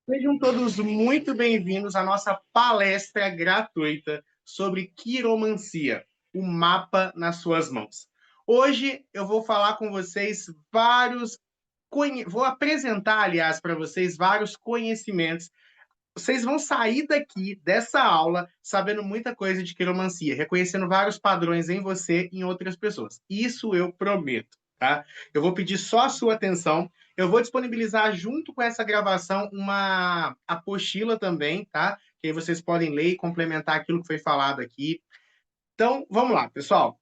Sejam todos muito bem-vindos à nossa palestra gratuita sobre quiromancia, o mapa nas suas mãos. Hoje eu vou falar com vocês vou apresentar, aliás, para vocês vários conhecimentos. Vocês vão sair daqui dessa aula sabendo muita coisa de quiromancia, reconhecendo vários padrões em você e em outras pessoas. Isso eu prometo, tá? Eu vou pedir só a sua atenção. Eu vou disponibilizar junto com essa gravação uma apostila também, tá? Que aí vocês podem ler e complementar aquilo que foi falado aqui. Então, vamos lá, pessoal.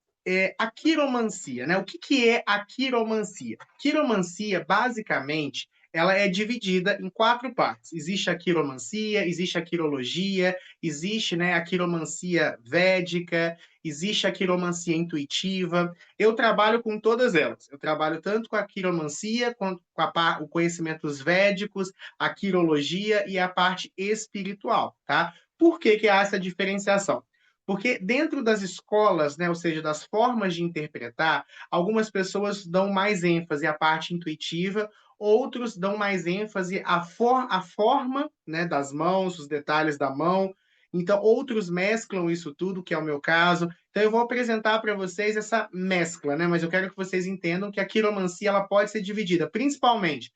A quiromancia, né? O que é a quiromancia? Quiromancia, basicamente, ela é dividida em quatro partes. Existe a quiromancia, existe a quirologia, existe, né, a quiromancia védica, existe a quiromancia intuitiva. Eu trabalho com todas elas. Eu trabalho tanto com a quiromancia, quanto com os conhecimentos védicos, a quirologia e a parte espiritual, tá? Por que há essa diferenciação? Porque dentro das escolas, né, ou seja, das formas de interpretar, algumas pessoas dão mais ênfase à parte intuitiva, outros dão mais ênfase à forma, né, das mãos, os detalhes da mão. Então, outros mesclam isso tudo, que é o meu caso. Então, eu vou apresentar para vocês essa mescla, né? Mas eu quero que vocês entendam que a quiromancia ela pode ser dividida principalmente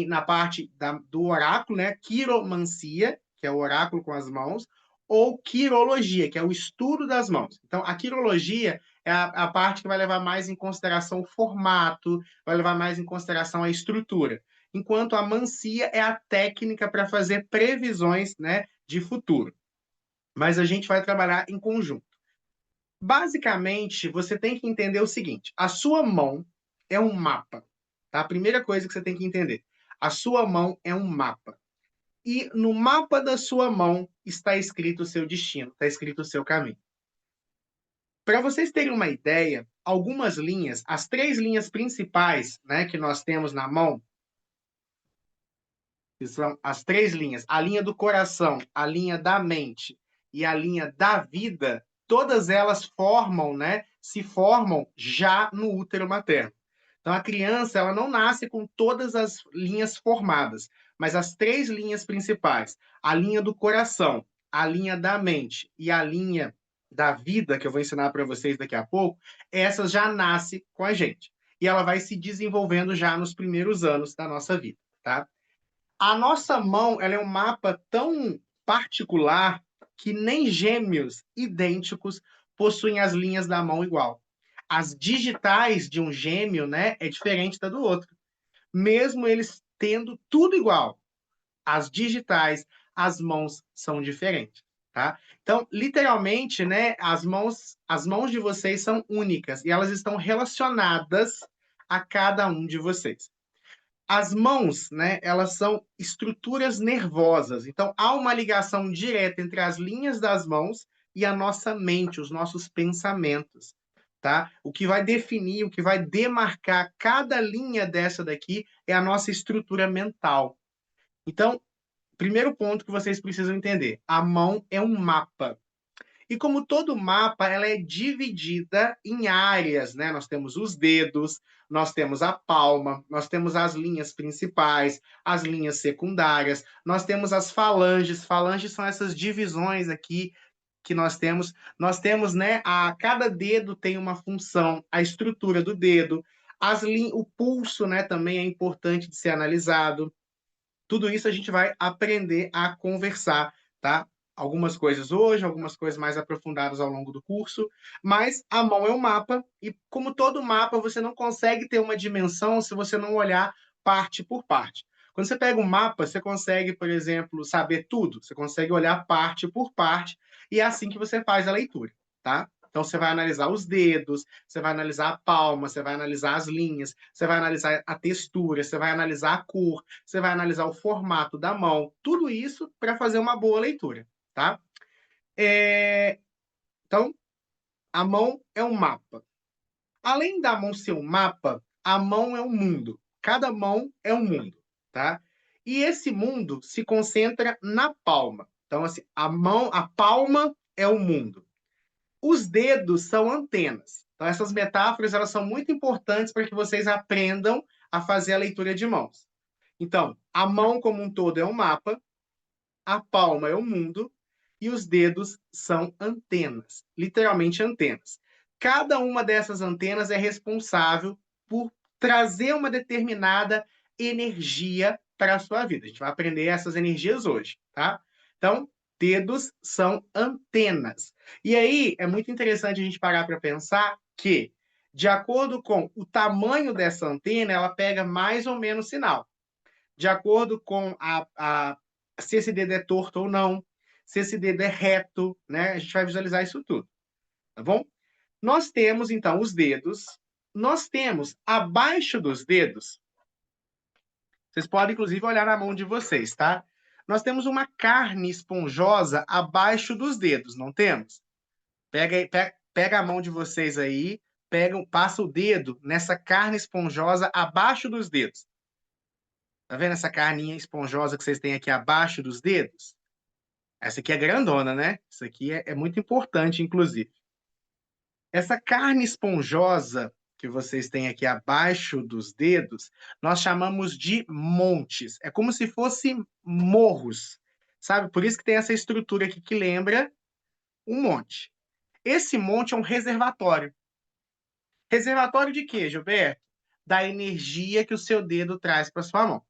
na parte do oráculo, né? Quiromancia, que é o oráculo com as mãos, ou quirologia, que é o estudo das mãos. Então, a quirologia é a parte que vai levar mais em consideração o formato, vai levar mais em consideração a estrutura, enquanto a mancia é a técnica para fazer previsões, né, de futuro. Mas a gente vai trabalhar em conjunto. Basicamente, você tem que entender o seguinte: a sua mão é um mapa. Tá? A primeira coisa que você tem que entender: a sua mão é um mapa. E no mapa da sua mão está escrito o seu destino, está escrito o seu caminho. Para vocês terem uma ideia, algumas linhas, as três linhas principais, né, que nós temos na mão, que são as três linhas, a linha do coração, a linha da mente e a linha da vida, todas elas formam, né, se formam já no útero materno. Então a criança, ela não nasce com todas as linhas formadas, mas as três linhas principais, a linha do coração, a linha da mente e a linha da vida, que eu vou ensinar para vocês daqui a pouco, essas já nascem com a gente. E ela vai se desenvolvendo já nos primeiros anos da nossa vida, tá? A nossa mão, ela é um mapa tão particular que nem gêmeos idênticos possuem as linhas da mão igual. As digitais de um gêmeo, né, é diferente da do outro, mesmo eles tendo tudo igual. As digitais, as mãos são diferentes, tá? Então, literalmente, né, as mãos de vocês são únicas e elas estão relacionadas a cada um de vocês. As mãos, né, elas são estruturas nervosas. Então, há uma ligação direta entre as linhas das mãos e a nossa mente, os nossos pensamentos, tá? O que vai definir, o que vai demarcar cada linha dessa daqui é a nossa estrutura mental. Então, primeiro ponto que vocês precisam entender: a mão é um mapa. E como todo mapa, ela é dividida em áreas, né? Nós temos os dedos, nós temos a palma, nós temos as linhas principais, as linhas secundárias, nós temos as falanges. Falanges são essas divisões aqui que nós temos. Nós temos, né? Cada dedo tem uma função, a estrutura do dedo, o pulso, né? Também é importante de ser analisado. Tudo isso a gente vai aprender a conversar, tá? Algumas coisas hoje, algumas coisas mais aprofundadas ao longo do curso, mas a mão é um mapa e, como todo mapa, você não consegue ter uma dimensão se você não olhar parte por parte. Quando você pega um mapa, você consegue, por exemplo, saber tudo, você consegue olhar parte por parte e é assim que você faz a leitura, tá? Então, você vai analisar os dedos, você vai analisar a palma, você vai analisar as linhas, você vai analisar a textura, você vai analisar a cor, você vai analisar o formato da mão, tudo isso para fazer uma boa leitura, tá? É... Então, a mão é um mapa. Além da mão ser um mapa, a mão é um mundo. Cada mão é um mundo, tá? E esse mundo se concentra na palma. Então, assim, a palma é o mundo. Os dedos são antenas. Então, essas metáforas elas são muito importantes para que vocês aprendam a fazer a leitura de mãos. Então, a mão como um todo é um mapa, a palma é o mundo e os dedos são antenas, literalmente antenas. Cada uma dessas antenas é responsável por trazer uma determinada energia para a sua vida. A gente vai aprender essas energias hoje, tá? Então, dedos são antenas. E aí é muito interessante a gente parar para pensar que, de acordo com o tamanho dessa antena, ela pega mais ou menos sinal. De acordo com se esse dedo é torto ou não, se esse dedo é reto, né? A gente vai visualizar isso tudo, tá bom? Nós temos, então, os dedos. Nós temos, abaixo dos dedos, vocês podem, inclusive, olhar na mão de vocês, tá? Nós temos uma carne esponjosa abaixo dos dedos, não temos? Pega a mão de vocês aí, passa o dedo nessa carne esponjosa abaixo dos dedos. Tá vendo essa carninha esponjosa que vocês têm aqui abaixo dos dedos? Essa aqui é grandona, né? Isso aqui é muito importante, inclusive. Essa carne esponjosa que vocês têm aqui abaixo dos dedos, nós chamamos de montes. É como se fossem morros, sabe? Por isso que tem essa estrutura aqui que lembra um monte. Esse monte é um reservatório. Reservatório de quê, Gilberto? Da energia que o seu dedo traz para sua mão.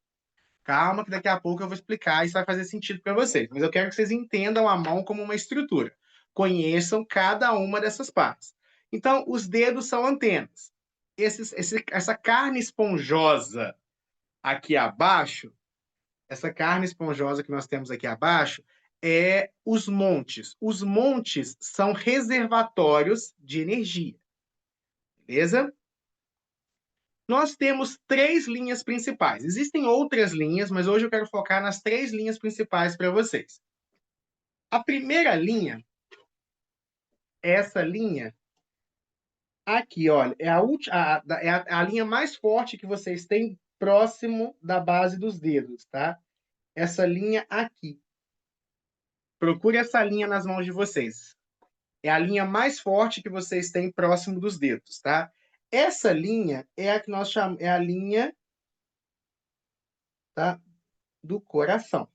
Calma, que daqui a pouco eu vou explicar, isso vai fazer sentido para vocês. Mas eu quero que vocês entendam a mão como uma estrutura. Conheçam cada uma dessas partes. Então, os dedos são antenas. Essa carne esponjosa aqui abaixo, essa carne esponjosa que nós temos aqui abaixo, é os montes. Os montes são reservatórios de energia. Beleza? Nós temos 3 linhas principais. Existem outras linhas, mas hoje eu quero focar nas 3 linhas principais para vocês. A primeira linha, essa linha aqui, olha, é a linha mais forte que vocês têm próximo da base dos dedos, tá? Essa linha aqui. Procure essa linha nas mãos de vocês. É a linha mais forte que vocês têm próximo dos dedos, tá? Essa linha é a que nós chamamos, é a linha, tá, do coração.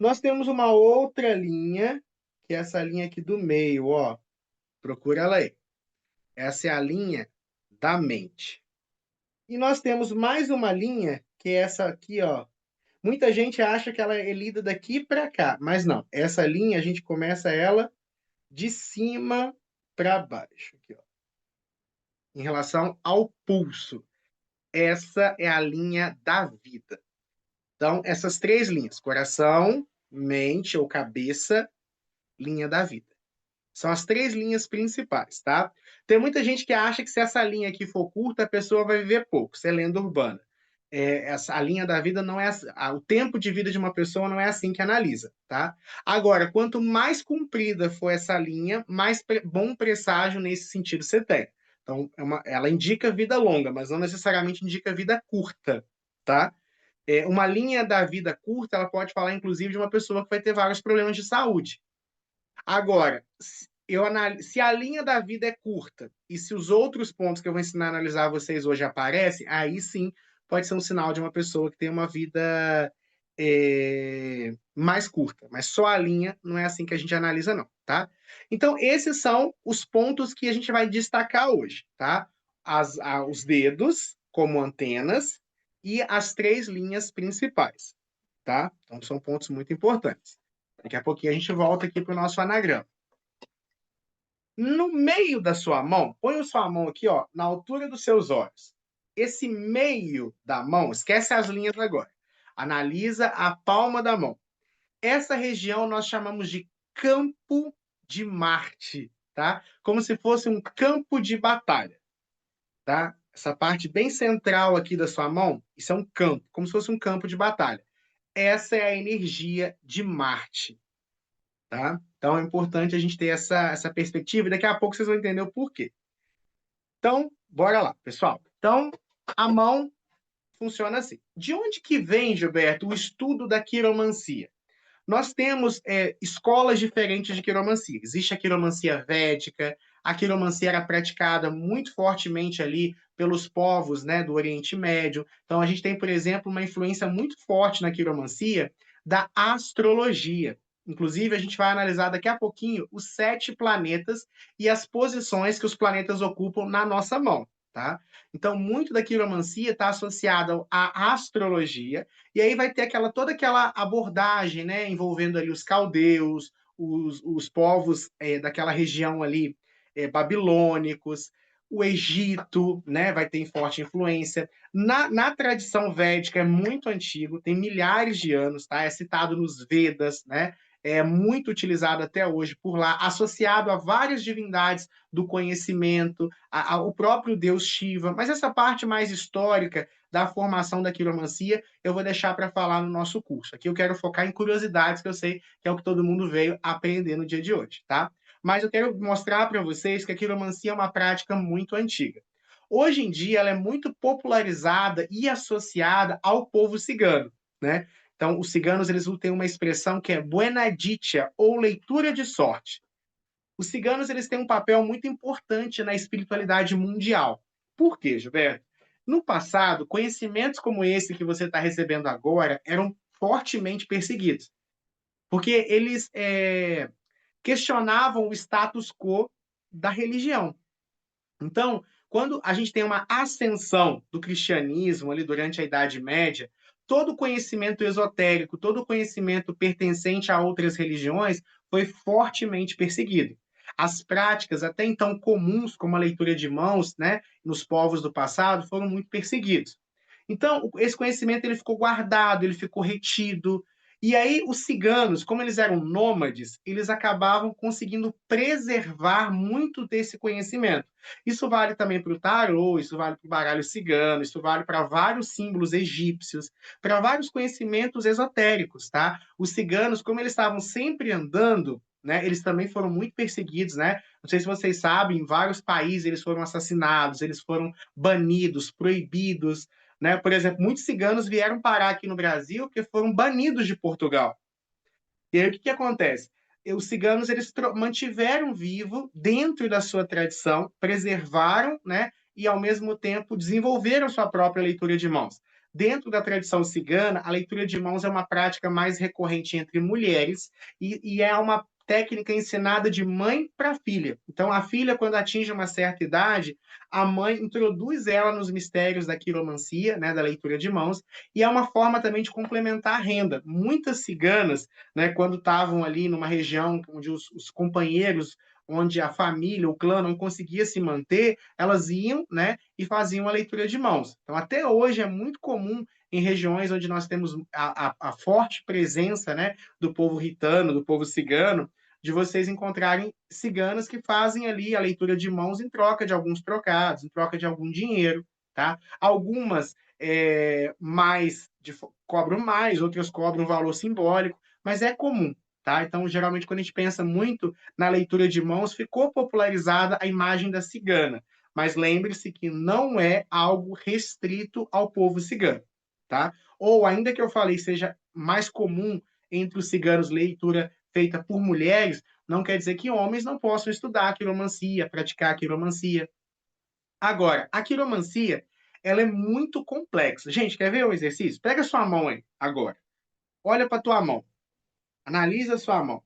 Nós temos uma outra linha, que é essa linha aqui do meio, ó. Procura ela aí. Essa é a linha da mente. E nós temos mais uma linha, que é essa aqui, ó. Muita gente acha que ela é lida daqui para cá, mas não. Essa linha a gente começa ela de cima para baixo, aqui, ó. Em relação ao pulso. Essa é a linha da vida. Então, essas 3 linhas, coração, mente ou cabeça, linha da vida. São as 3 linhas principais, tá? Tem muita gente que acha que se essa linha aqui for curta, a pessoa vai viver pouco. Isso é lenda urbana. A linha da vida não é o tempo de vida de uma pessoa não é assim que analisa, tá? Agora, quanto mais comprida for essa linha, mais bom presságio nesse sentido você tem. Então, ela indica vida longa, mas não necessariamente indica vida curta, tá? Uma linha da vida curta, ela pode falar, inclusive, de uma pessoa que vai ter vários problemas de saúde. Agora, se a linha da vida é curta e se os outros pontos que eu vou ensinar a analisar a vocês hoje aparecem, aí sim pode ser um sinal de uma pessoa que tem uma vida mais curta. Mas só a linha não é assim que a gente analisa, não, tá? Então, esses são os pontos que a gente vai destacar hoje, tá? Os dedos como antenas e as 3 linhas principais, tá? Então, são pontos muito importantes. Daqui a pouquinho a gente volta aqui para o nosso anagrama. No meio da sua mão, põe a sua mão aqui, ó, na altura dos seus olhos. Esse meio da mão, esquece as linhas agora. Analisa a palma da mão. Essa região nós chamamos de campo de Marte, tá? Como se fosse um campo de batalha, tá? Essa parte bem central aqui da sua mão, isso é um campo, como se fosse um campo de batalha. Essa é a energia de Marte, tá? Então é importante a gente ter essa perspectiva e daqui a pouco vocês vão entender o porquê. Então, bora lá, pessoal. Então, a mão funciona assim. De onde que vem, Gilberto, o estudo da quiromancia? Nós temos escolas diferentes de quiromancia. Existe a quiromancia védica, A quiromancia era praticada muito fortemente ali pelos povos, né, do Oriente Médio. Então a gente tem, por exemplo, uma influência muito forte na quiromancia da astrologia. Inclusive, a gente vai analisar daqui a pouquinho os 7 planetas e as posições que os planetas ocupam na nossa mão, tá? Então, muito da quiromancia está associada à astrologia, e aí vai ter toda aquela abordagem, né, envolvendo ali os caldeus, os povos daquela região ali, babilônicos, o Egito, né, vai ter forte influência. Na tradição védica é muito antigo, tem milhares de anos, tá? É citado nos Vedas, né? É muito utilizado até hoje por lá, associado a várias divindades do conhecimento, o próprio deus Shiva. Mas essa parte mais histórica da formação da quiromancia eu vou deixar para falar no nosso curso. Aqui eu quero focar em curiosidades, que eu sei que é o que todo mundo veio aprender no dia de hoje, tá? Mas eu quero mostrar para vocês que a quiromancia é uma prática muito antiga. Hoje em dia, ela é muito popularizada e associada ao povo cigano, né? Então, os ciganos eles têm uma expressão que é buena dicha, ou leitura de sorte. Os ciganos eles têm um papel muito importante na espiritualidade mundial. Por quê, Gilberto? No passado, conhecimentos como esse que você está recebendo agora eram fortemente perseguidos, porque eles questionavam o status quo da religião. Então, quando a gente tem uma ascensão do cristianismo ali durante a Idade Média, todo conhecimento esotérico, todo conhecimento pertencente a outras religiões foi fortemente perseguido. As práticas, até então comuns, como a leitura de mãos, né, nos povos do passado, foram muito perseguidos. Então, esse conhecimento ele ficou guardado, ele ficou retido, e aí os ciganos, como eles eram nômades, eles acabavam conseguindo preservar muito desse conhecimento. Isso vale também para o tarô, isso vale para o baralho cigano, isso vale para vários símbolos egípcios, para vários conhecimentos esotéricos, tá? Os ciganos, como eles estavam sempre andando, né, eles também foram muito perseguidos, né? Não sei se vocês sabem, em vários países eles foram assassinados, eles foram banidos, proibidos, né? Por exemplo, muitos ciganos vieram parar aqui no Brasil porque foram banidos de Portugal. E aí o que, que acontece? Os ciganos eles mantiveram vivo dentro da sua tradição, preservaram, né, e ao mesmo tempo desenvolveram sua própria leitura de mãos. Dentro da tradição cigana, a leitura de mãos é uma prática mais recorrente entre mulheres e é uma técnica ensinada de mãe para filha. Então, a filha, quando atinge uma certa idade, a mãe introduz ela nos mistérios da quiromancia, né, da leitura de mãos, e é uma forma também de complementar a renda. Muitas ciganas, né, quando estavam ali numa região onde os companheiros, onde a família, o clã não conseguia se manter, elas iam, né, e faziam a leitura de mãos. Então, até hoje é muito comum em regiões onde nós temos a forte presença, né, do povo ritano, do povo cigano, de vocês encontrarem ciganas que fazem ali a leitura de mãos em troca de alguns trocados, em troca de algum dinheiro, tá? Algumas cobram mais, outras cobram um valor simbólico, mas é comum, tá? Então, geralmente, quando a gente pensa muito na leitura de mãos, ficou popularizada a imagem da cigana. Mas lembre-se que não é algo restrito ao povo cigano, tá? Ou, ainda que eu falei seja mais comum entre os ciganos leitura feita por mulheres, não quer dizer que homens não possam estudar a quiromancia, praticar a quiromancia. Agora, a quiromancia, ela é muito complexa. Gente, quer ver o exercício? Pega sua mão aí, agora. Olha para tua mão. Analisa a sua mão.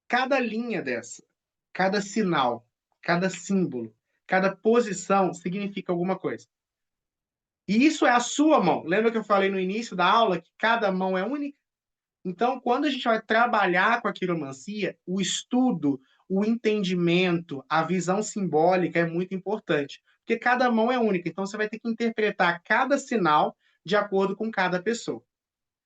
Cada linha dessa, cada sinal, cada símbolo, cada posição significa alguma coisa. E isso é a sua mão. Lembra que eu falei no início da aula que cada mão é única? Então, quando a gente vai trabalhar com a quiromancia, o estudo, o entendimento, a visão simbólica é muito importante, porque cada mão é única. Então, você vai ter que interpretar cada sinal de acordo com cada pessoa.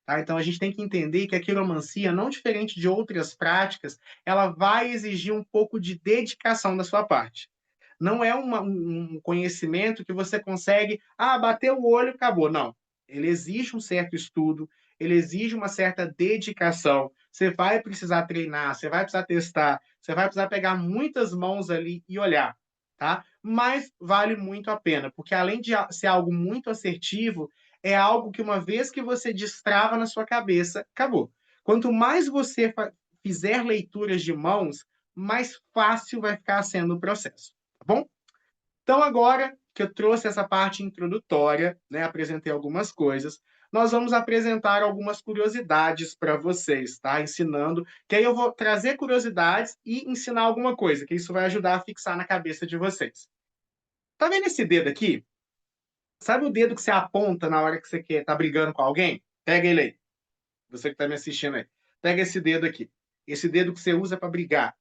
Tá? Então, a gente tem que entender que a quiromancia, não diferente de outras práticas, ela vai exigir um pouco de dedicação da sua parte. Não é um conhecimento que você consegue, bater o olho, acabou. Não. Ele exige um certo estudo, ele exige uma certa dedicação. Você vai precisar treinar, você vai precisar testar, você vai precisar pegar muitas mãos ali e olhar, tá? Mas vale muito a pena, porque além de ser algo muito assertivo, é algo que uma vez que você destrava na sua cabeça, acabou. Quanto mais você fizer leituras de mãos, mais fácil vai ficar sendo o processo, tá bom? Então, agora que eu trouxe essa parte introdutória, né, apresentei algumas coisas, nós vamos apresentar algumas curiosidades para vocês, tá? Ensinando, que aí eu vou trazer curiosidades e ensinar alguma coisa, que isso vai ajudar a fixar na cabeça de vocês. Tá vendo esse dedo aqui? Sabe o dedo que você aponta na hora que você quer tá brigando com alguém? Pega ele aí. Você que está me assistindo aí. Pega esse dedo aqui. Esse dedo que você usa para brigar.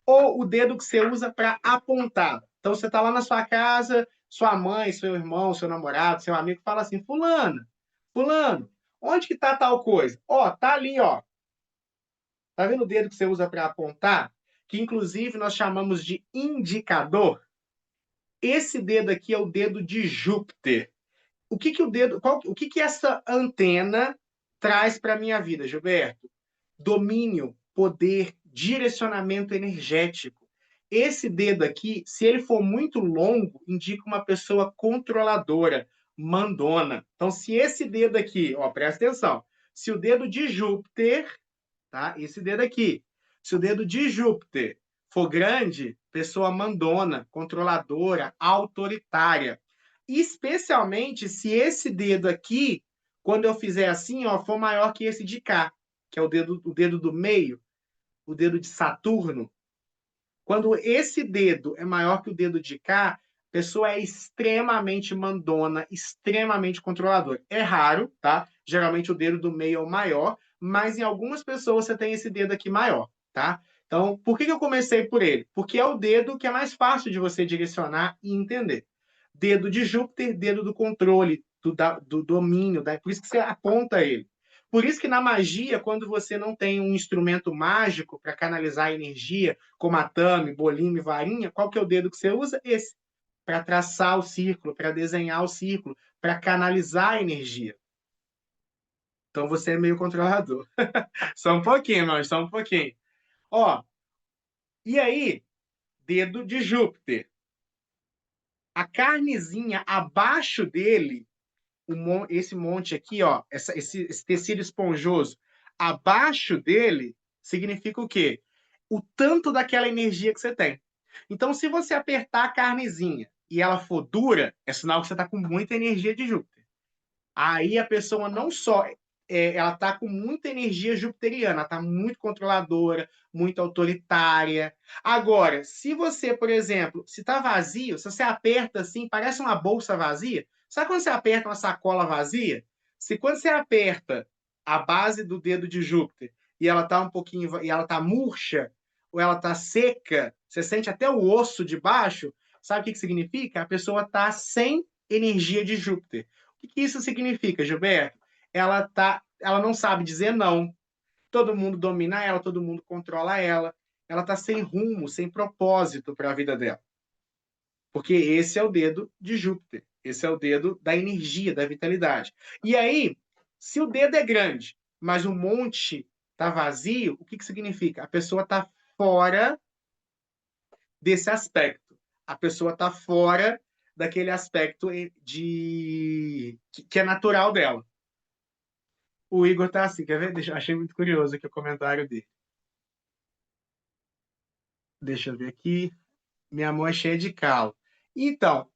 Ou o dedo que você usa para apontar. Então você está lá na sua casa, sua mãe, seu irmão, seu namorado, seu amigo fala assim: "Fulano, fulano, onde que tá tal coisa?" Ó, tá ali, ó. Tá vendo o dedo que você usa para apontar? Que inclusive nós chamamos de indicador. Esse dedo aqui é o dedo de Júpiter. O que que essa antena traz para minha vida, Gilberto? Domínio, poder, direcionamento energético. Esse dedo aqui, se ele for muito longo, indica uma pessoa controladora, mandona. Então, se esse dedo aqui, ó, presta atenção, se o dedo de Júpiter, tá? Esse dedo aqui, se o dedo de Júpiter for grande, pessoa mandona, controladora, autoritária. Especialmente se esse dedo aqui, quando eu fizer assim, ó, for maior que esse de cá, que é o dedo do meio, o dedo de Saturno. Quando esse dedo é maior que o dedo de cá, a pessoa é extremamente mandona, extremamente controladora. É raro, tá? Geralmente o dedo do meio é o maior, mas em algumas pessoas você tem esse dedo aqui maior, tá? Então, por que eu comecei por ele? Porque é o dedo que é mais fácil de você direcionar e entender. Dedo de Júpiter, dedo do controle, do domínio, por isso que você aponta ele. Por isso que na magia, quando você não tem um instrumento mágico para canalizar a energia, como atame, bolinho e varinha, qual que é o dedo que você usa? Esse. Para traçar o círculo, para desenhar o círculo, para canalizar a energia. Então você é meio controlador. Só um pouquinho, irmão, só um pouquinho. Ó, e aí, dedo de Júpiter. A carnezinha abaixo dele, esse monte aqui, ó, esse tecido esponjoso, abaixo dele, significa o quê? O tanto daquela energia que você tem. Então, se você apertar a carnezinha e ela for dura, é sinal que você está com muita energia de Júpiter. Aí a pessoa não só ela está com muita energia jupiteriana, está muito controladora, muito autoritária. Agora, se você, por exemplo, se está vazio, se você aperta assim, parece uma bolsa vazia. Sabe quando você aperta uma sacola vazia? Se quando você aperta a base do dedo de Júpiter e ela está um pouquinho, e ela está murcha, ou ela está seca, você sente até o osso de baixo, sabe o que significa? A pessoa está sem energia de Júpiter. O que isso significa, Gilberto? Ela não sabe dizer não. Todo mundo domina ela, todo mundo controla ela. Ela está sem rumo, sem propósito para a vida dela. Porque esse é o dedo de Júpiter. Esse é o dedo da energia, da vitalidade. E aí, se o dedo é grande, mas o monte está vazio, o que significa? A pessoa está fora desse aspecto. A pessoa está fora daquele aspecto que é natural dela. O Igor tá assim, quer ver? Achei muito curioso aqui o comentário dele. Deixa eu ver aqui. Minha mão é cheia de calo. Então,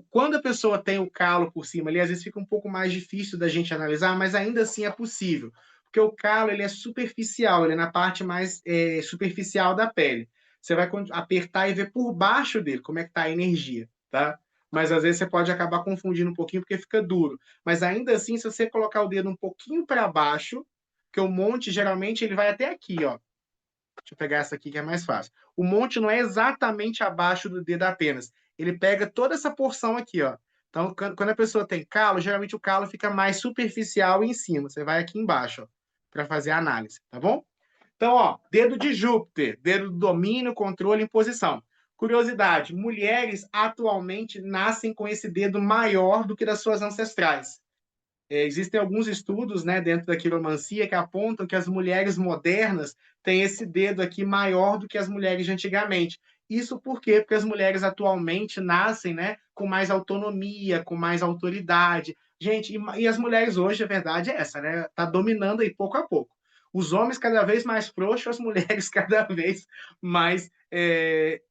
quando a pessoa tem o calo por cima ali, às vezes fica um pouco mais difícil da gente analisar, mas ainda assim é possível. Porque o calo ele é superficial, ele é na parte mais superficial da pele. Você vai apertar e ver por baixo dele como é que está a energia, tá? Mas às vezes você pode acabar confundindo um pouquinho porque fica duro. Mas ainda assim, se você colocar o dedo um pouquinho para baixo, que o monte geralmente ele vai até aqui, ó. Deixa eu pegar essa aqui que é mais fácil. O monte não é exatamente abaixo do dedo apenas. Ele pega toda essa porção aqui, ó. Então, quando a pessoa tem calo, geralmente o calo fica mais superficial em cima. Você vai aqui embaixo, ó, para fazer a análise, tá bom? Então, ó, dedo de Júpiter, dedo do domínio, controle e imposição. Curiosidade: mulheres atualmente nascem com esse dedo maior do que das suas ancestrais. Existem alguns estudos, né, dentro da quiromancia que apontam que as mulheres modernas têm esse dedo aqui maior do que as mulheres de antigamente. Isso por quê? Porque as mulheres atualmente nascem, né, com mais autonomia, com mais autoridade. Gente, e as mulheres hoje, a verdade é essa, né? Tá dominando aí pouco a pouco. Os homens cada vez mais frouxos, as mulheres cada vez mais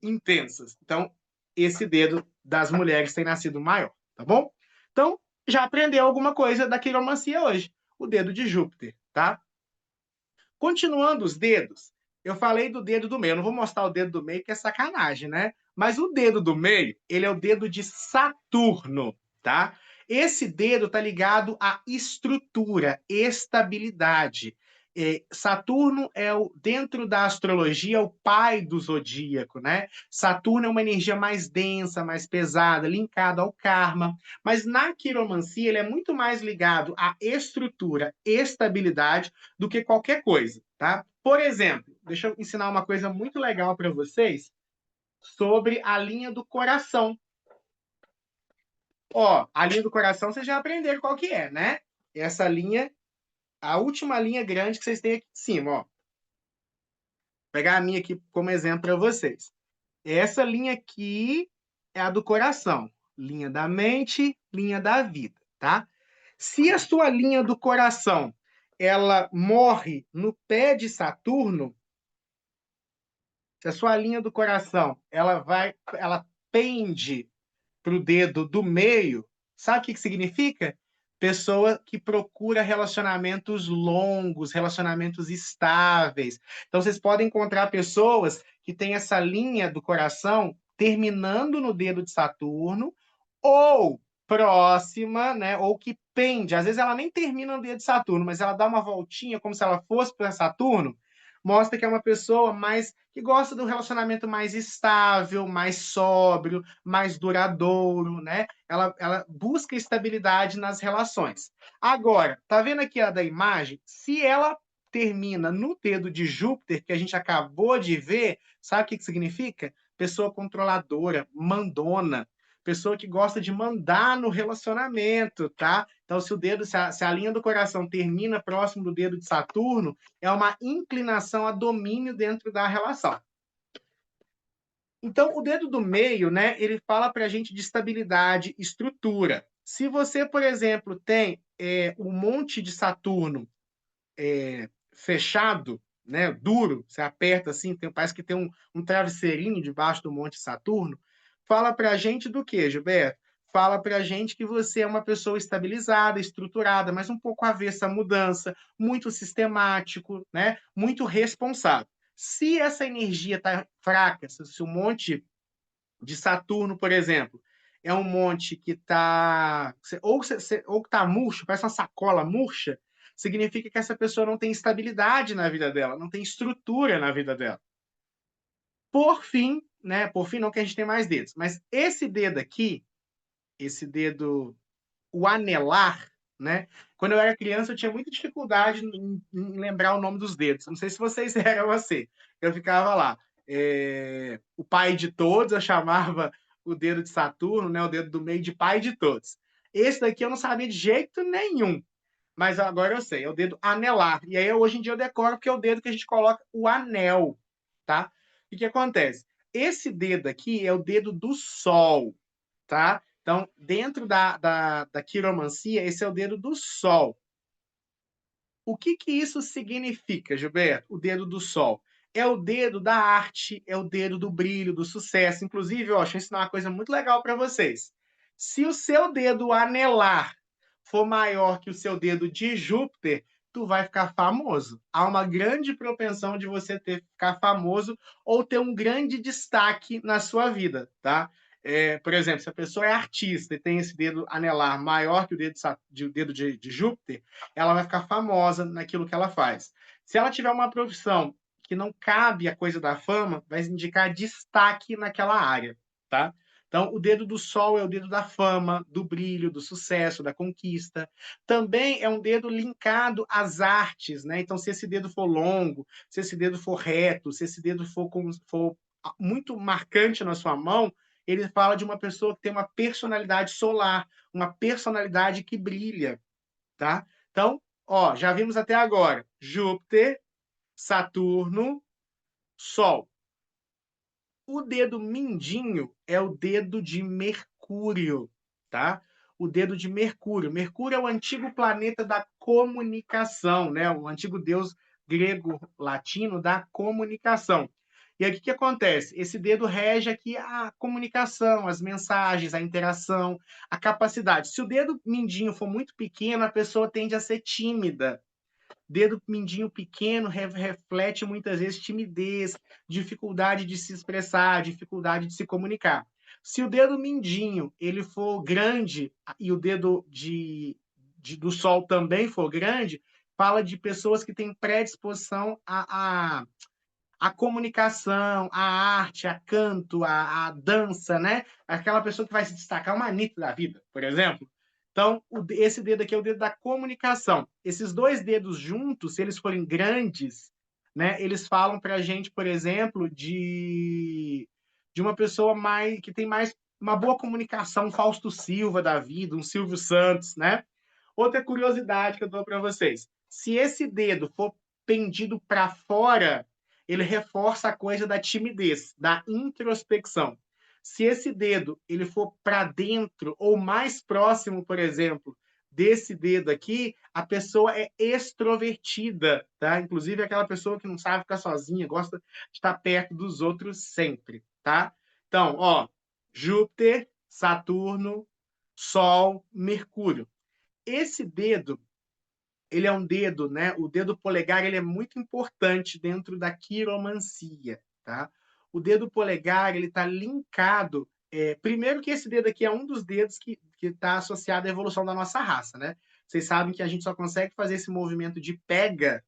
intensas. Então, esse dedo das mulheres tem nascido maior, tá bom? Então, já aprendeu alguma coisa da quiromancia hoje. O dedo de Júpiter, tá? Continuando os dedos, eu falei do dedo do meio. Eu não vou mostrar o dedo do meio, que é sacanagem, né? Mas o dedo do meio, ele é o dedo de Saturno, tá? Esse dedo tá ligado à estrutura, estabilidade. Saturno é dentro da astrologia, o pai do zodíaco, né? Saturno é uma energia mais densa, mais pesada, linkada ao karma. Mas na quiromancia, ele é muito mais ligado à estrutura, estabilidade, do que qualquer coisa, tá? Por exemplo, deixa eu ensinar uma coisa muito legal para vocês sobre a linha do coração. Ó, a linha do coração vocês já aprenderam qual que é, né? Essa linha, a última linha grande que vocês têm aqui em cima, ó. Vou pegar a minha aqui como exemplo para vocês. Essa linha aqui é a do coração, linha da mente, linha da vida, tá? Se a sua linha do coração ela morre no pé de Saturno, se a sua linha do coração ela pende para o dedo do meio, sabe o que significa? Pessoa que procura relacionamentos longos, relacionamentos estáveis. Então, vocês podem encontrar pessoas que têm essa linha do coração terminando no dedo de Saturno, ou próxima, né? Ou que pende. Às vezes ela nem termina no dedo de Saturno, mas ela dá uma voltinha como se ela fosse para Saturno, mostra que é uma pessoa mais que gosta do relacionamento mais estável, mais sóbrio, mais duradouro, né? Ela busca estabilidade nas relações. Agora, tá vendo aqui a da imagem? Se ela termina no dedo de Júpiter, que a gente acabou de ver, sabe o que significa? Pessoa controladora, mandona, pessoa que gosta de mandar no relacionamento, tá? Então, se a linha do coração termina próximo do dedo de Saturno, é uma inclinação a domínio dentro da relação. Então, o dedo do meio, né, ele fala para a gente de estabilidade, estrutura. Se você, por exemplo, tem um monte de Saturno fechado, né, duro, você aperta assim, parece que tem um travesseirinho debaixo do monte Saturno, fala para a gente do quê, Gilberto? Fala para a gente que você é uma pessoa estabilizada, estruturada, mas um pouco avessa à mudança, muito sistemático, né? Muito responsável. Se essa energia está fraca, se o monte de Saturno, por exemplo, é um monte que está ou que está murcho, parece uma sacola murcha, significa que essa pessoa não tem estabilidade na vida dela, não tem estrutura na vida dela. Por fim, né? Por fim, não que a gente tem mais dedos, mas esse dedo aqui, esse dedo, o anelar, né? Quando eu era criança, eu tinha muita dificuldade em lembrar o nome dos dedos. Não sei se vocês eram assim. Eu ficava lá. O pai de todos, eu chamava o dedo de Saturno, né? O dedo do meio de pai de todos. Esse daqui eu não sabia de jeito nenhum. Mas agora eu sei, é o dedo anelar. E aí, hoje em dia, eu decoro que é o dedo que a gente coloca o anel, tá? E o que acontece? Esse dedo aqui é o dedo do Sol, tá? Então, dentro da quiromancia, esse é o dedo do Sol. O que isso significa, Gilberto? O dedo do Sol. É o dedo da arte, é o dedo do brilho, do sucesso. Inclusive, ó, deixa eu ensinar uma coisa muito legal para vocês. Se o seu dedo anelar for maior que o seu dedo de Júpiter, tu vai ficar famoso. Há uma grande propensão de você ficar famoso ou ter um grande destaque na sua vida, tá? Por exemplo, se a pessoa é artista e tem esse dedo anelar maior que o dedo de Júpiter, ela vai ficar famosa naquilo que ela faz. Se ela tiver uma profissão que não cabe a coisa da fama, vai indicar destaque naquela área, tá? Então, o dedo do Sol é o dedo da fama, do brilho, do sucesso, da conquista. Também é um dedo linkado às artes, né? Então, se esse dedo for longo, se esse dedo for reto, se esse dedo for muito marcante na sua mão, ele fala de uma pessoa que tem uma personalidade solar, uma personalidade que brilha, tá? Então, ó, já vimos até agora Júpiter, Saturno, Sol. O dedo mindinho é o dedo de Mercúrio, tá? O dedo de Mercúrio. Mercúrio é o antigo planeta da comunicação, né? O antigo deus grego-latino da comunicação. E aí o que que acontece? Esse dedo rege aqui a comunicação, as mensagens, a interação, a capacidade. Se o dedo mindinho for muito pequeno, a pessoa tende a ser tímida. Dedo mindinho pequeno reflete muitas vezes timidez, dificuldade de se expressar, dificuldade de se comunicar. Se o dedo mindinho ele for grande e o dedo do sol também for grande, fala de pessoas que têm predisposição à comunicação, à arte, a canto, à dança, né? Aquela pessoa que vai se destacar, uma Anitta da vida, por exemplo. Então, esse dedo aqui é o dedo da comunicação. Esses dois dedos juntos, se eles forem grandes, né, eles falam para a gente, por exemplo, de uma pessoa mais que tem mais uma boa comunicação, um Fausto Silva da vida, um Silvio Santos, né? Outra curiosidade que eu dou para vocês: se esse dedo for pendido para fora, ele reforça a coisa da timidez, da introspecção. Se esse dedo ele for para dentro ou mais próximo, por exemplo, desse dedo aqui, a pessoa é extrovertida, tá? Inclusive aquela pessoa que não sabe ficar sozinha, gosta de estar perto dos outros sempre, tá? Então, ó, Júpiter, Saturno, Sol, Mercúrio. Esse dedo, ele é um dedo, né? O dedo polegar ele é muito importante dentro da quiromancia, tá? O dedo polegar ele está linkado. Primeiro que esse dedo aqui é um dos dedos que está associado à evolução da nossa raça, né? Vocês sabem que a gente só consegue fazer esse movimento de pega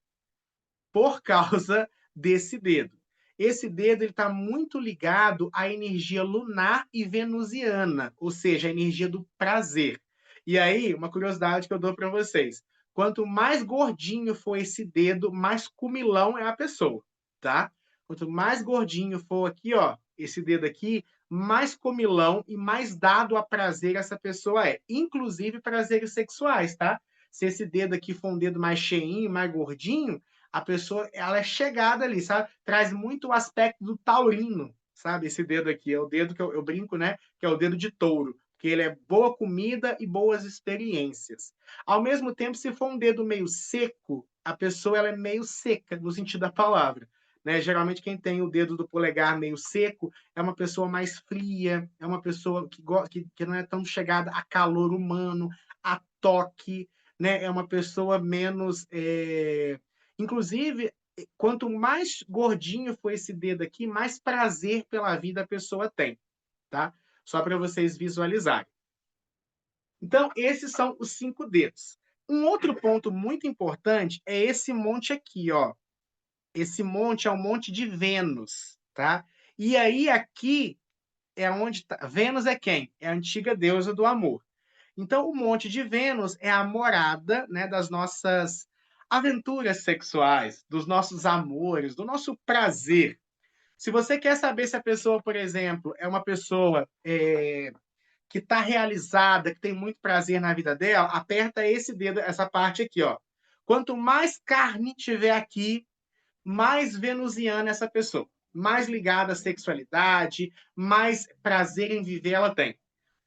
por causa desse dedo. Esse dedo está muito ligado à energia lunar e venusiana, ou seja, a energia do prazer. E aí, uma curiosidade que eu dou para vocês: quanto mais gordinho for esse dedo, mais comilão é a pessoa, tá? Quanto mais gordinho for aqui, ó, esse dedo aqui, mais comilão e mais dado a prazer essa pessoa é, inclusive prazeres sexuais, tá? Se esse dedo aqui for um dedo mais cheinho, mais gordinho, a pessoa ela é chegada ali, sabe? Traz muito o aspecto do taurino, sabe? Esse dedo aqui é o dedo que eu brinco, né? Que é o dedo de touro, que ele é boa comida e boas experiências. Ao mesmo tempo, se for um dedo meio seco, a pessoa ela é meio seca no sentido da palavra. Né? Geralmente quem tem o dedo do polegar meio seco é uma pessoa mais fria, é uma pessoa que não é tão chegada a calor humano, a toque, né? É uma pessoa menos inclusive, quanto mais gordinho for esse dedo aqui, mais prazer pela vida a pessoa tem, tá? Só para vocês visualizarem. Então, esses são os 5 dedos. Um outro ponto muito importante é esse monte aqui, ó. Esse monte é o monte de Vênus, tá? E aí, aqui é onde tá. Vênus é quem? É a antiga deusa do amor. Então, o Monte de Vênus é a morada, né, das nossas aventuras sexuais, dos nossos amores, do nosso prazer. Se você quer saber se a pessoa, por exemplo, é uma pessoa que está realizada, que tem muito prazer na vida dela, aperta esse dedo, essa parte aqui, ó. Quanto mais carne tiver aqui, mais venusiana essa pessoa, mais ligada à sexualidade, mais prazer em viver ela tem.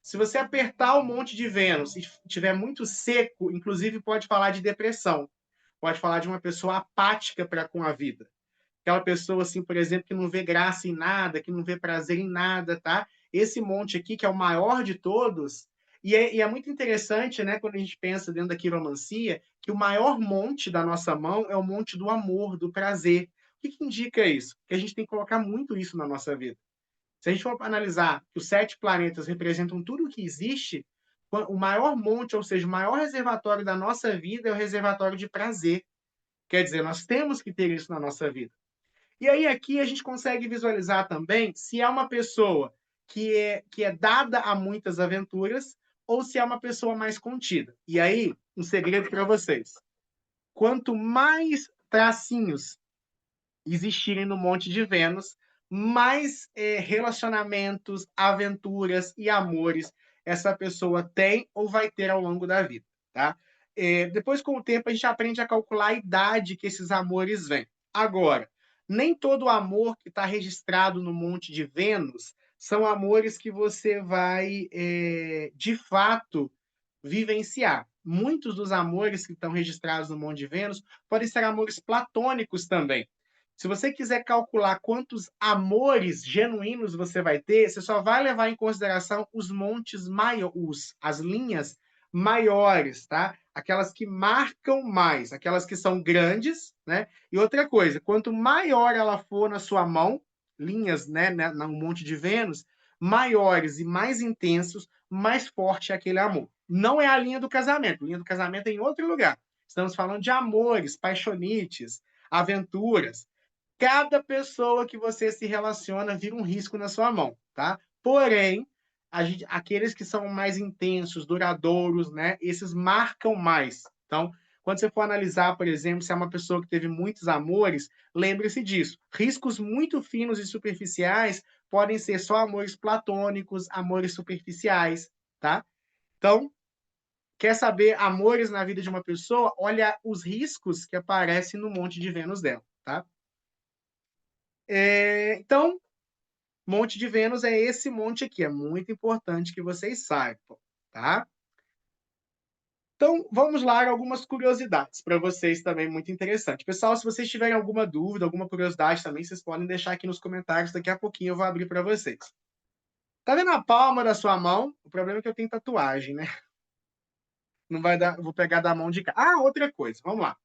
Se você apertar o monte de Vênus e tiver muito seco, inclusive pode falar de depressão, pode falar de uma pessoa apática para com a vida. Aquela pessoa, assim, por exemplo, que não vê graça em nada, que não vê prazer em nada, tá? Esse monte aqui, que é o maior de todos, e é muito interessante, né, quando a gente pensa dentro da quiromancia, que o maior monte da nossa mão é o monte do amor, do prazer. O que indica isso? Que a gente tem que colocar muito isso na nossa vida. Se a gente for analisar que os 7 planetas representam tudo o que existe, o maior monte, ou seja, o maior reservatório da nossa vida é o reservatório de prazer. Quer dizer, nós temos que ter isso na nossa vida. E aí aqui a gente consegue visualizar também se é uma pessoa que é dada a muitas aventuras ou se é uma pessoa mais contida. E aí, um segredo para vocês. Quanto mais tracinhos existirem no Monte de Vênus, mais relacionamentos, aventuras e amores essa pessoa tem ou vai ter ao longo da vida, tá? Depois, com o tempo, a gente aprende a calcular a idade que esses amores vêm. Agora, nem todo amor que está registrado no Monte de Vênus são amores que você vai, de fato, vivenciar. Muitos dos amores que estão registrados no Monte de Vênus podem ser amores platônicos também, Se você quiser calcular quantos amores genuínos você vai ter, você só vai levar em consideração os montes maiores, as linhas maiores, tá? Aquelas que marcam mais, aquelas que são grandes, né? E outra coisa, quanto maior ela for na sua mão, linhas, né, no monte de Vênus, maiores e mais intensos, mais forte é aquele amor. Não é a linha do casamento. A linha do casamento é em outro lugar. Estamos falando de amores, paixonites, aventuras. Cada pessoa que você se relaciona vira um risco na sua mão, tá? Porém, aqueles que são mais intensos, duradouros, né? Esses marcam mais. Então, quando você for analisar, por exemplo, se é uma pessoa que teve muitos amores, lembre-se disso. Riscos muito finos e superficiais podem ser só amores platônicos, amores superficiais, tá? Então, quer saber amores na vida de uma pessoa? Olha os riscos que aparecem no monte de Vênus dela, tá? Então, monte de Vênus é esse monte aqui, é muito importante que vocês saibam, tá? Então, vamos lá, algumas curiosidades para vocês também, muito interessante. Pessoal, se vocês tiverem alguma dúvida, alguma curiosidade também, vocês podem deixar aqui nos comentários, daqui a pouquinho eu vou abrir para vocês. Tá vendo a palma da sua mão? O problema é que eu tenho tatuagem, né? Não vai dar, vou pegar da mão de cá. Ah, outra coisa, vamos lá.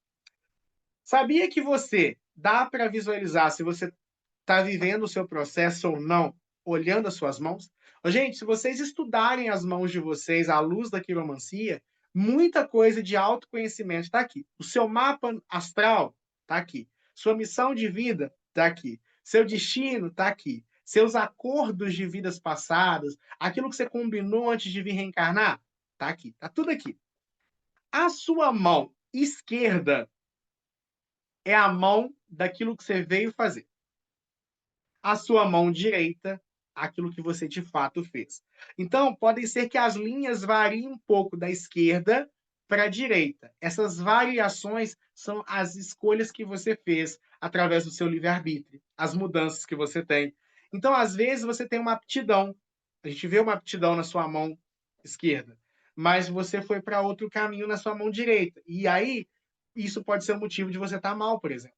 Sabia que você dá para visualizar se você está vivendo o seu processo ou não, olhando as suas mãos? Gente, se vocês estudarem as mãos de vocês à luz da quiromancia, muita coisa de autoconhecimento está aqui. O seu mapa astral está aqui. Sua missão de vida está aqui. Seu destino está aqui. Seus acordos de vidas passadas, aquilo que você combinou antes de vir reencarnar, está aqui. Está tudo aqui. A sua mão esquerda é a mão daquilo que você veio fazer. A sua mão direita, aquilo que você de fato fez. Então, pode ser que as linhas variem um pouco da esquerda para a direita. Essas variações são as escolhas que você fez através do seu livre-arbítrio, as mudanças que você tem. Então, às vezes, você tem uma aptidão. A gente vê uma aptidão na sua mão esquerda, mas você foi para outro caminho na sua mão direita. E aí, isso pode ser um motivo de você estar mal, por exemplo.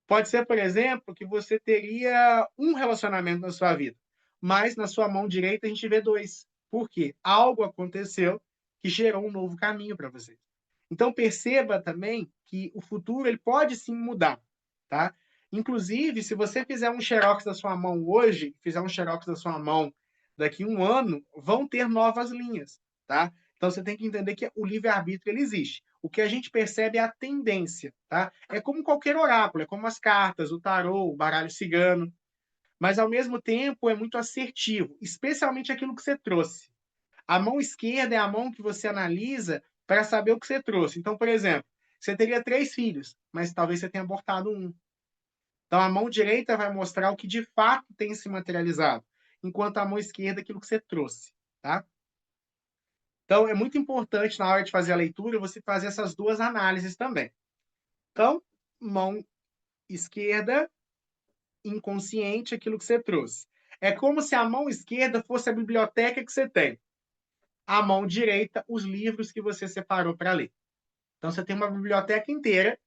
Pode ser, por exemplo, que você teria um relacionamento na sua vida, mas na sua mão direita a gente vê dois. Por quê? Algo aconteceu que gerou um novo caminho para você. Então perceba também que o futuro ele pode sim mudar, tá? Inclusive, se você fizer um xerox da sua mão hoje, fizer um xerox da sua mão daqui a um ano, vão ter novas linhas, tá? Então você tem que entender que o livre-arbítrio ele existe. O que a gente percebe é a tendência, tá? É como qualquer oráculo, é como as cartas, o tarô, o baralho cigano, mas ao mesmo tempo é muito assertivo, especialmente aquilo que você trouxe. A mão esquerda é a mão que você analisa para saber o que você trouxe. Então, por exemplo, você teria 3 filhos, mas talvez você tenha abortado um. Então, a mão direita vai mostrar o que de fato tem se materializado, enquanto a mão esquerda é aquilo que você trouxe, tá? Então, é muito importante na hora de fazer a leitura você fazer essas duas análises também. Então, mão esquerda, inconsciente, aquilo que você trouxe. É como se a mão esquerda fosse a biblioteca que você tem. A mão direita, os livros que você separou para ler. Então, você tem uma biblioteca inteira.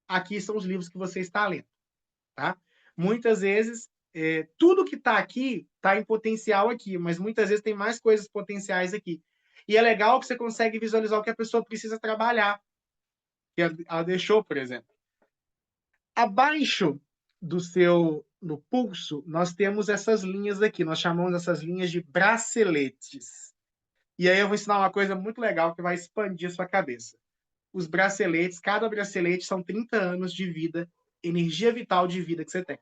Aqui são os livros que você está lendo. Tá? Muitas vezes, tudo que está aqui está em potencial aqui, mas muitas vezes tem mais coisas potenciais aqui. E é legal que você consegue visualizar o que a pessoa precisa trabalhar, que ela deixou, por exemplo. Abaixo do seu no pulso, nós temos essas linhas aqui, nós chamamos essas linhas de braceletes. E aí eu vou ensinar uma coisa muito legal que vai expandir a sua cabeça. Os braceletes, cada bracelete são 30 anos de vida, energia vital de vida que você tem.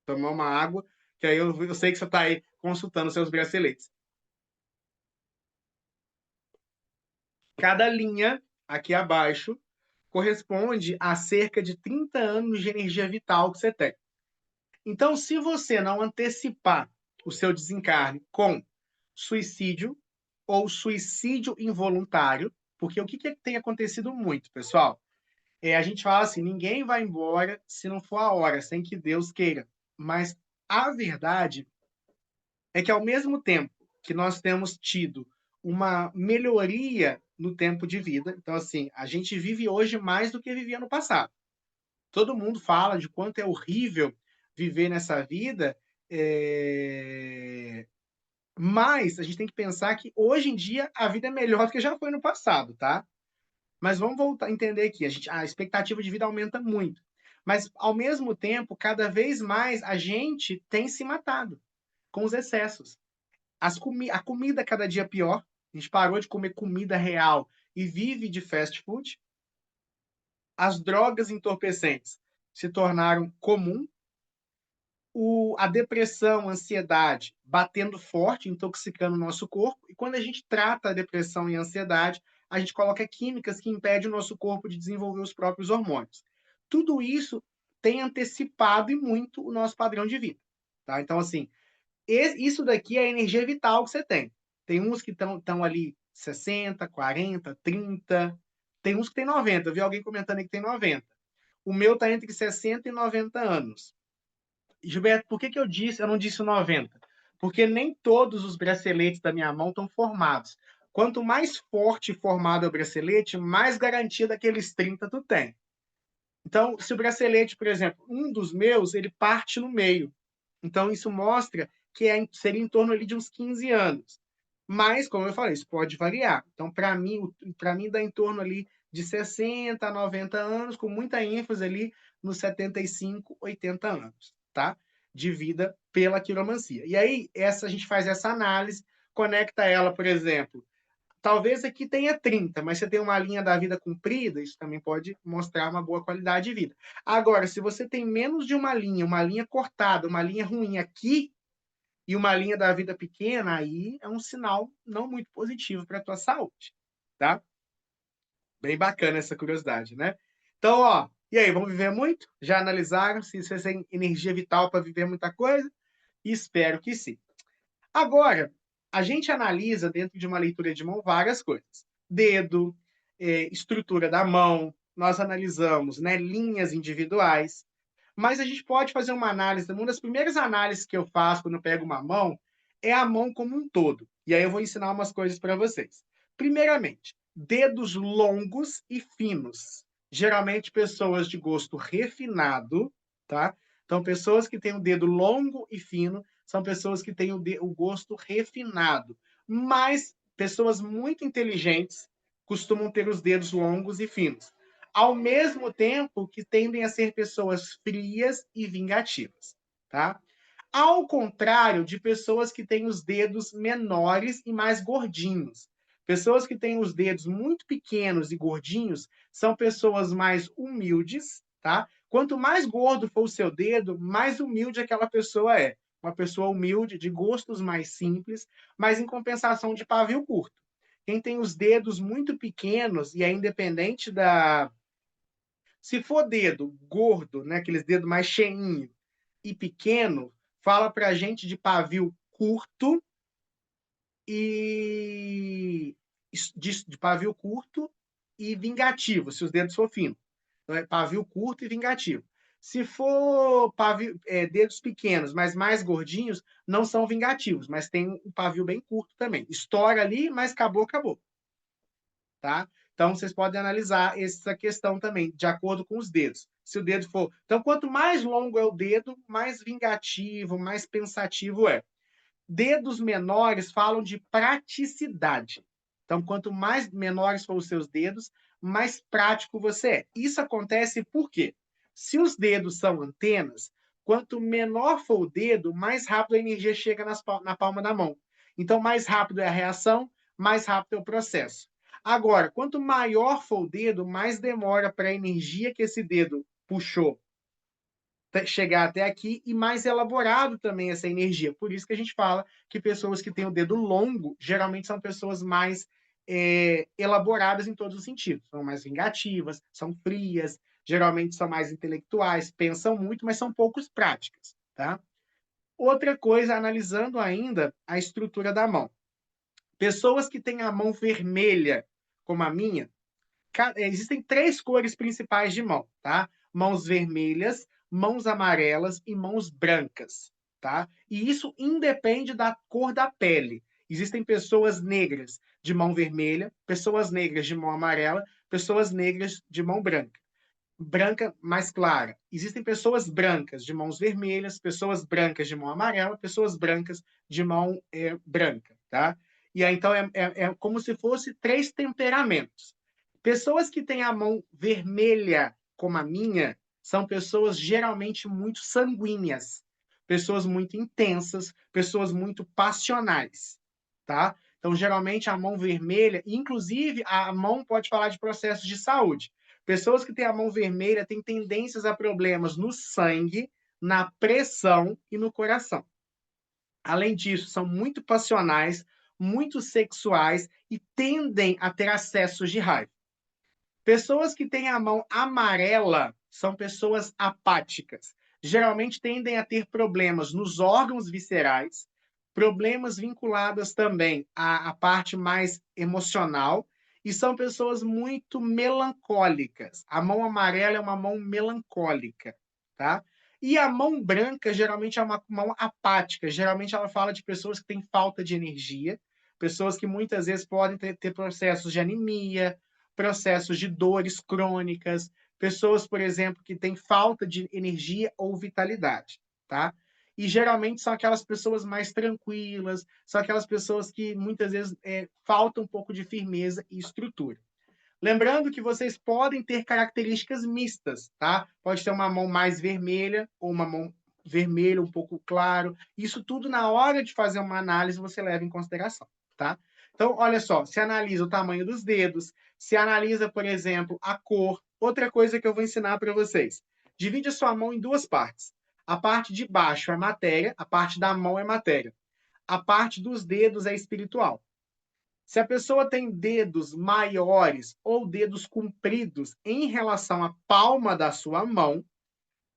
Tomar uma água, que aí eu sei que você está aí consultando seus braceletes. Cada linha aqui abaixo corresponde a cerca de 30 anos de energia vital que você tem. Então, se você não antecipar o seu desencarne com suicídio ou suicídio involuntário, porque o que tem acontecido muito, pessoal? A gente fala assim, ninguém vai embora se não for a hora, sem que Deus queira. Mas a verdade é que, ao mesmo tempo que nós temos tido uma melhoria no tempo de vida, então, assim, a gente vive hoje mais do que vivia no passado. Todo mundo fala de quanto é horrível viver nessa vida, mas a gente tem que pensar que hoje em dia a vida é melhor do que já foi no passado, tá? Mas vamos voltar a entender aqui, a expectativa de vida aumenta muito, mas ao mesmo tempo, cada vez mais a gente tem se matado com os excessos. A comida cada dia pior, a gente parou de comer comida real e vive de fast food. As drogas entorpecentes se tornaram comum, a depressão, a ansiedade batendo forte, intoxicando o nosso corpo, e quando a gente trata a depressão e a ansiedade, a gente coloca químicas que impedem o nosso corpo de desenvolver os próprios hormônios. Tudo isso tem antecipado e muito o nosso padrão de vida. Tá? Então, assim, isso daqui é a energia vital que você tem. Tem uns que estão ali 60, 40, 30, tem uns que tem 90. Eu vi alguém comentando aí que tem 90. O meu está entre 60 e 90 anos. Gilberto, por que, que eu não disse 90? Porque nem todos os braceletes da minha mão estão formados. Quanto mais forte e formado é o bracelete, mais garantia daqueles 30 tu tem. Então, se o bracelete, por exemplo, um dos meus, ele parte no meio. Então, isso mostra que seria em torno ali de uns 15 anos. Mas, como eu falei, isso pode variar. Então, para mim dá em torno ali de 60 a 90 anos, com muita ênfase ali nos 75, 80 anos, tá? De vida pela quiromancia. E aí, a gente faz essa análise, conecta ela, por exemplo, talvez aqui tenha 30, mas você tem uma linha da vida comprida, isso também pode mostrar uma boa qualidade de vida. Agora, se você tem menos de uma linha cortada, uma linha ruim aqui, e uma linha da vida pequena, aí é um sinal não muito positivo para a tua saúde, tá? Bem bacana essa curiosidade, né? Então, ó, e aí, vamos viver muito? Já analisaram se você tem energia vital para viver muita coisa? Espero que sim. Agora, a gente analisa dentro de uma leitura de mão várias coisas. Dedo, estrutura da mão, nós analisamos, né, linhas individuais, mas a gente pode fazer uma análise, uma das primeiras análises que eu faço quando eu pego uma mão é a mão como um todo. E aí eu vou ensinar umas coisas para vocês. Primeiramente, dedos longos e finos. Geralmente pessoas de gosto refinado, tá? Então, pessoas que têm o dedo longo e fino são pessoas que têm o gosto refinado. Mas pessoas muito inteligentes costumam ter os dedos longos e finos, ao mesmo tempo que tendem a ser pessoas frias e vingativas, tá? Ao contrário de pessoas que têm os dedos menores e mais gordinhos. Pessoas que têm os dedos muito pequenos e gordinhos são pessoas mais humildes, tá? Quanto mais gordo for o seu dedo, mais humilde aquela pessoa é. Uma pessoa humilde, de gostos mais simples, mas em compensação de pavio curto. Quem tem os dedos muito pequenos e é independente da, se for dedo gordo, né, aqueles dedos mais cheinho e pequeno, fala para a gente de pavio curto e de pavio curto e vingativo, se os dedos for fino. Então é pavio curto e vingativo. Se for dedos pequenos, mas mais gordinhos, não são vingativos, mas tem um pavio bem curto também. Estoura ali, mas acabou, acabou. Tá? Então, vocês podem analisar essa questão também, de acordo com os dedos. Se o dedo for. Então, quanto mais longo é o dedo, mais vingativo, mais pensativo é. Dedos menores falam de praticidade. Então, quanto mais menores for os seus dedos, mais prático você é. Isso acontece por quê? Se os dedos são antenas, quanto menor for o dedo, mais rápido a energia chega na palma da mão. Então, mais rápido é a reação, mais rápido é o processo. Agora, quanto maior for o dedo, mais demora para a energia que esse dedo puxou chegar até aqui e mais elaborado também essa energia. Por isso que a gente fala que pessoas que têm o dedo longo geralmente são pessoas mais elaboradas em todos os sentidos. São mais vingativas, são frias, geralmente são mais intelectuais, pensam muito, mas são poucos práticas. Tá? Outra coisa, analisando ainda a estrutura da mão. Pessoas que têm a mão vermelha, como a minha, existem 3 cores principais de mão, tá? Mãos vermelhas, mãos amarelas e mãos brancas, tá? E isso independe da cor da pele. Existem pessoas negras de mão vermelha, pessoas negras de mão amarela, pessoas negras de mão branca. branca mais clara. Existem pessoas brancas de mãos vermelhas, pessoas brancas de mão amarela, pessoas brancas de mão branca, tá? E aí, então, é como se fosse 3 temperamentos. Pessoas que têm a mão vermelha, como a minha, são pessoas geralmente muito sanguíneas, pessoas muito intensas, pessoas muito passionais, tá? Então, geralmente, a mão vermelha, inclusive, a mão pode falar de processos de saúde. Pessoas que têm a mão vermelha têm tendências a problemas no sangue, na pressão e no coração. Além disso, são muito passionais, muito sexuais e tendem a ter acessos de raiva. Pessoas que têm a mão amarela são pessoas apáticas. Geralmente tendem a ter problemas nos órgãos viscerais, problemas vinculados também à parte mais emocional, e são pessoas muito melancólicas. A mão amarela é uma mão melancólica, tá? E a mão branca geralmente é uma mão apática. Geralmente ela fala de pessoas que têm falta de energia, pessoas que muitas vezes podem ter processos de anemia, processos de dores crônicas, pessoas, por exemplo, que têm falta de energia ou vitalidade, tá? E geralmente são aquelas pessoas mais tranquilas, são aquelas pessoas que muitas vezes falta um pouco de firmeza e estrutura. Lembrando que vocês podem ter características mistas, tá? Pode ter uma mão mais vermelha ou uma mão vermelha um pouco claro. Isso tudo na hora de fazer uma análise você leva em consideração, tá? Então, olha só, se analisa o tamanho dos dedos, se analisa, por exemplo, a cor. Outra coisa que eu vou ensinar para vocês. Divide a sua mão em duas partes. A parte de baixo é matéria, a parte da mão é matéria. A parte dos dedos é espiritual. Se a pessoa tem dedos maiores ou dedos compridos em relação à palma da sua mão,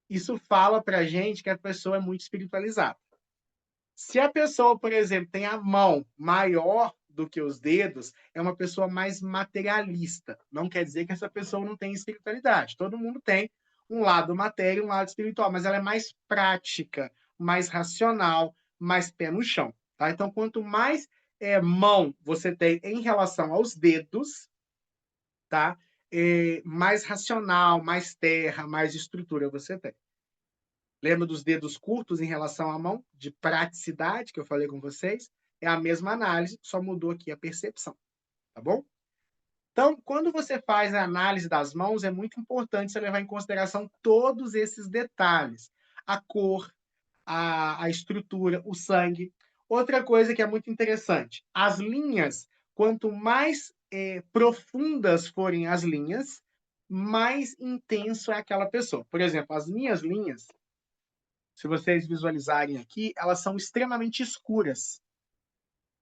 isso fala para a gente que a pessoa é muito espiritualizada. Se a pessoa, por exemplo, tem a mão maior do que os dedos, é uma pessoa mais materialista. Não quer dizer que essa pessoa não tem espiritualidade. Todo mundo tem um lado matéria e um lado espiritual, mas ela é mais prática, mais racional, mais pé no chão. Tá? Então, quanto mais mão você tem em relação aos dedos, tá? Mais racional, mais terra, mais estrutura você tem. Lembra dos dedos curtos em relação à mão? De praticidade, que eu falei com vocês? É a mesma análise, só mudou aqui a percepção, tá bom? Então, quando você faz a análise das mãos, é muito importante você levar em consideração todos esses detalhes. A cor, a estrutura, o sangue. Outra coisa que é muito interessante, as linhas, quanto mais profundas forem as linhas, mais intenso é aquela pessoa. Por exemplo, as minhas linhas, se vocês visualizarem aqui, elas são extremamente escuras.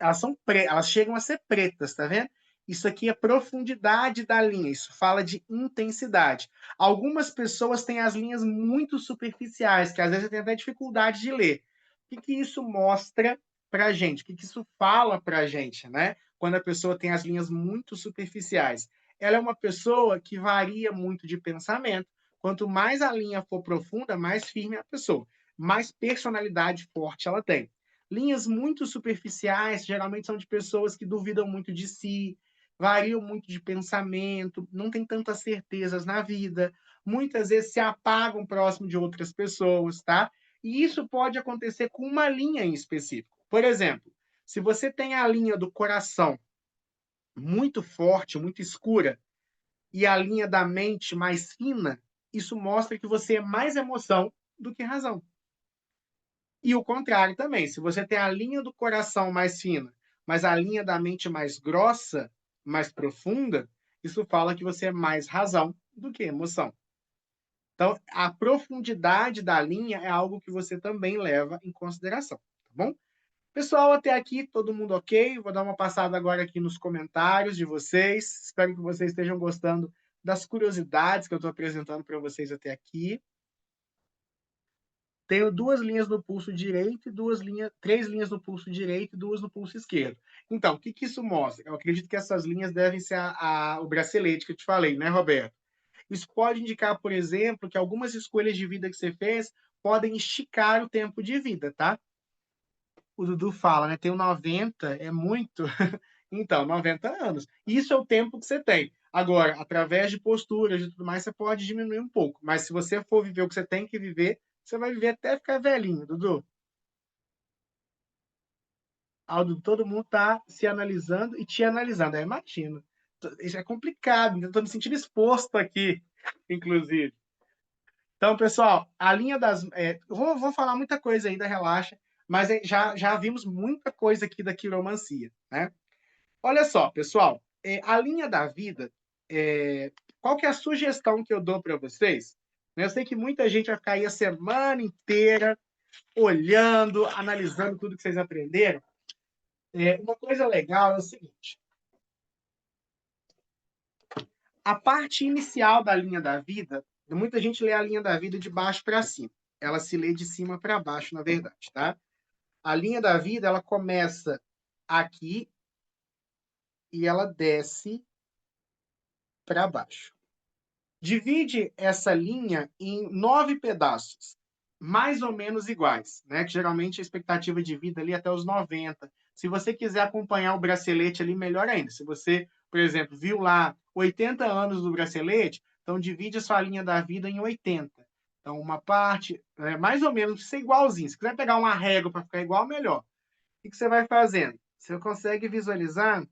Elas chegam a ser pretas, tá vendo? Isso aqui é profundidade da linha, isso fala de intensidade. Algumas pessoas têm as linhas muito superficiais, que às vezes tem até dificuldade de ler. O que isso mostra para a gente? O que isso fala para a gente, né? Quando a pessoa tem as linhas muito superficiais. Ela é uma pessoa que varia muito de pensamento. Quanto mais a linha for profunda, mais firme é a pessoa, mais personalidade forte ela tem. Linhas muito superficiais geralmente são de pessoas que duvidam muito de si, variam muito de pensamento, não têm tantas certezas na vida, muitas vezes se apagam próximo de outras pessoas, tá? E isso pode acontecer com uma linha em específico. Por exemplo, se você tem a linha do coração muito forte, muito escura, e a linha da mente mais fina, isso mostra que você é mais emoção do que razão. E o contrário também, se você tem a linha do coração mais fina, mas a linha da mente mais grossa, mais profunda, isso fala que você é mais razão do que emoção. Então, a profundidade da linha é algo que você também leva em consideração, tá bom? Pessoal, até aqui, todo mundo ok? Vou dar uma passada agora aqui nos comentários de vocês. Espero que vocês estejam gostando das curiosidades que eu estou apresentando para vocês até aqui. Tenho duas linhas no pulso direito e três linhas no pulso direito e duas no pulso esquerdo. Então, o que isso mostra? Eu acredito que essas linhas devem ser o bracelete que eu te falei, né, Roberto? Isso pode indicar, por exemplo, que algumas escolhas de vida que você fez podem esticar o tempo de vida, tá? O Dudu fala, né? Tenho 90, é muito. Então, 90 anos. Isso é o tempo que você tem. Agora, através de posturas e tudo mais, você pode diminuir um pouco. Mas se você for viver o que você tem que viver, você vai viver até ficar velhinho, Dudu. Aldo, todo mundo está se analisando e te analisando. Eu imagino. Isso é complicado, estou me sentindo exposto aqui, inclusive. Então, pessoal, a linha das. Vou falar muita coisa ainda, relaxa, mas já vimos muita coisa aqui da quiromancia, né? Olha só, pessoal, a linha da vida, qual que é a sugestão que eu dou para vocês? Eu sei que muita gente vai ficar aí a semana inteira olhando, analisando tudo que vocês aprenderam. Uma coisa legal é o seguinte: a parte inicial da linha da vida, muita gente lê a linha da vida de baixo para cima. Ela se lê de cima para baixo, na verdade, tá? A linha da vida, ela começa aqui e ela desce para baixo. Divide essa linha em 9 pedaços, mais ou menos iguais, né? Que geralmente a expectativa de vida ali é até os 90. Se você quiser acompanhar o bracelete ali, melhor ainda. Se você, por exemplo, viu lá 80 anos do bracelete, então divide a sua linha da vida em 80. Então, uma parte, mais ou menos, ser igualzinho. Se quiser pegar uma régua para ficar igual, melhor. O que você vai fazendo? Você consegue visualizar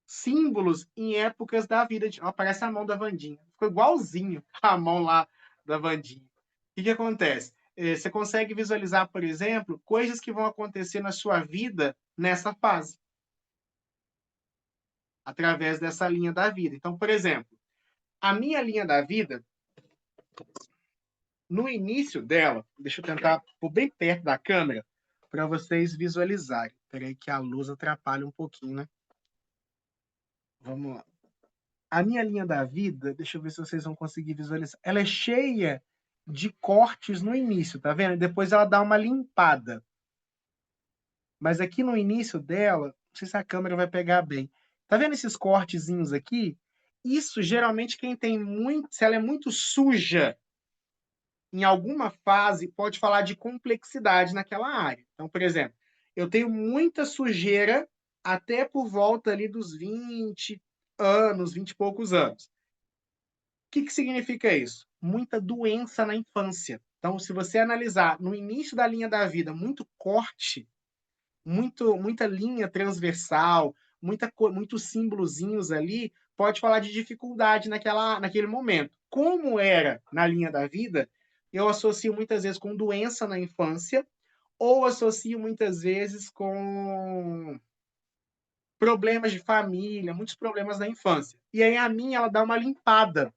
símbolos em épocas da vida. Ó, parece a mão da Wandinha. Ficou igualzinho a mão lá da Wandinha. O que acontece? Você consegue visualizar, por exemplo, coisas que vão acontecer na sua vida nessa fase, através dessa linha da vida. Então, por exemplo, a minha linha da vida, no início dela, deixa eu tentar pôr bem perto da câmera para vocês visualizarem. Peraí que a luz atrapalha um pouquinho, né? Vamos lá. A minha linha da vida, deixa eu ver se vocês vão conseguir visualizar. Ela é cheia de cortes no início, tá vendo? Depois ela dá uma limpada. Mas aqui no início dela, não sei se a câmera vai pegar bem. Tá vendo esses cortezinhos aqui? Isso geralmente quem tem muito, se ela é muito suja em alguma fase, pode falar de complexidade naquela área. Então, por exemplo, eu tenho muita sujeira até por volta ali dos 20 anos, 20 e poucos anos. Que significa isso? Muita doença na infância. Então, se você analisar no início da linha da vida, muito corte, muita linha transversal, muitos símbolozinhos ali, pode falar de dificuldade naquele momento. Como era na linha da vida, eu associo muitas vezes com doença na infância, ou associo muitas vezes com problemas de família, muitos problemas na infância. E aí a minha, ela dá uma limpada,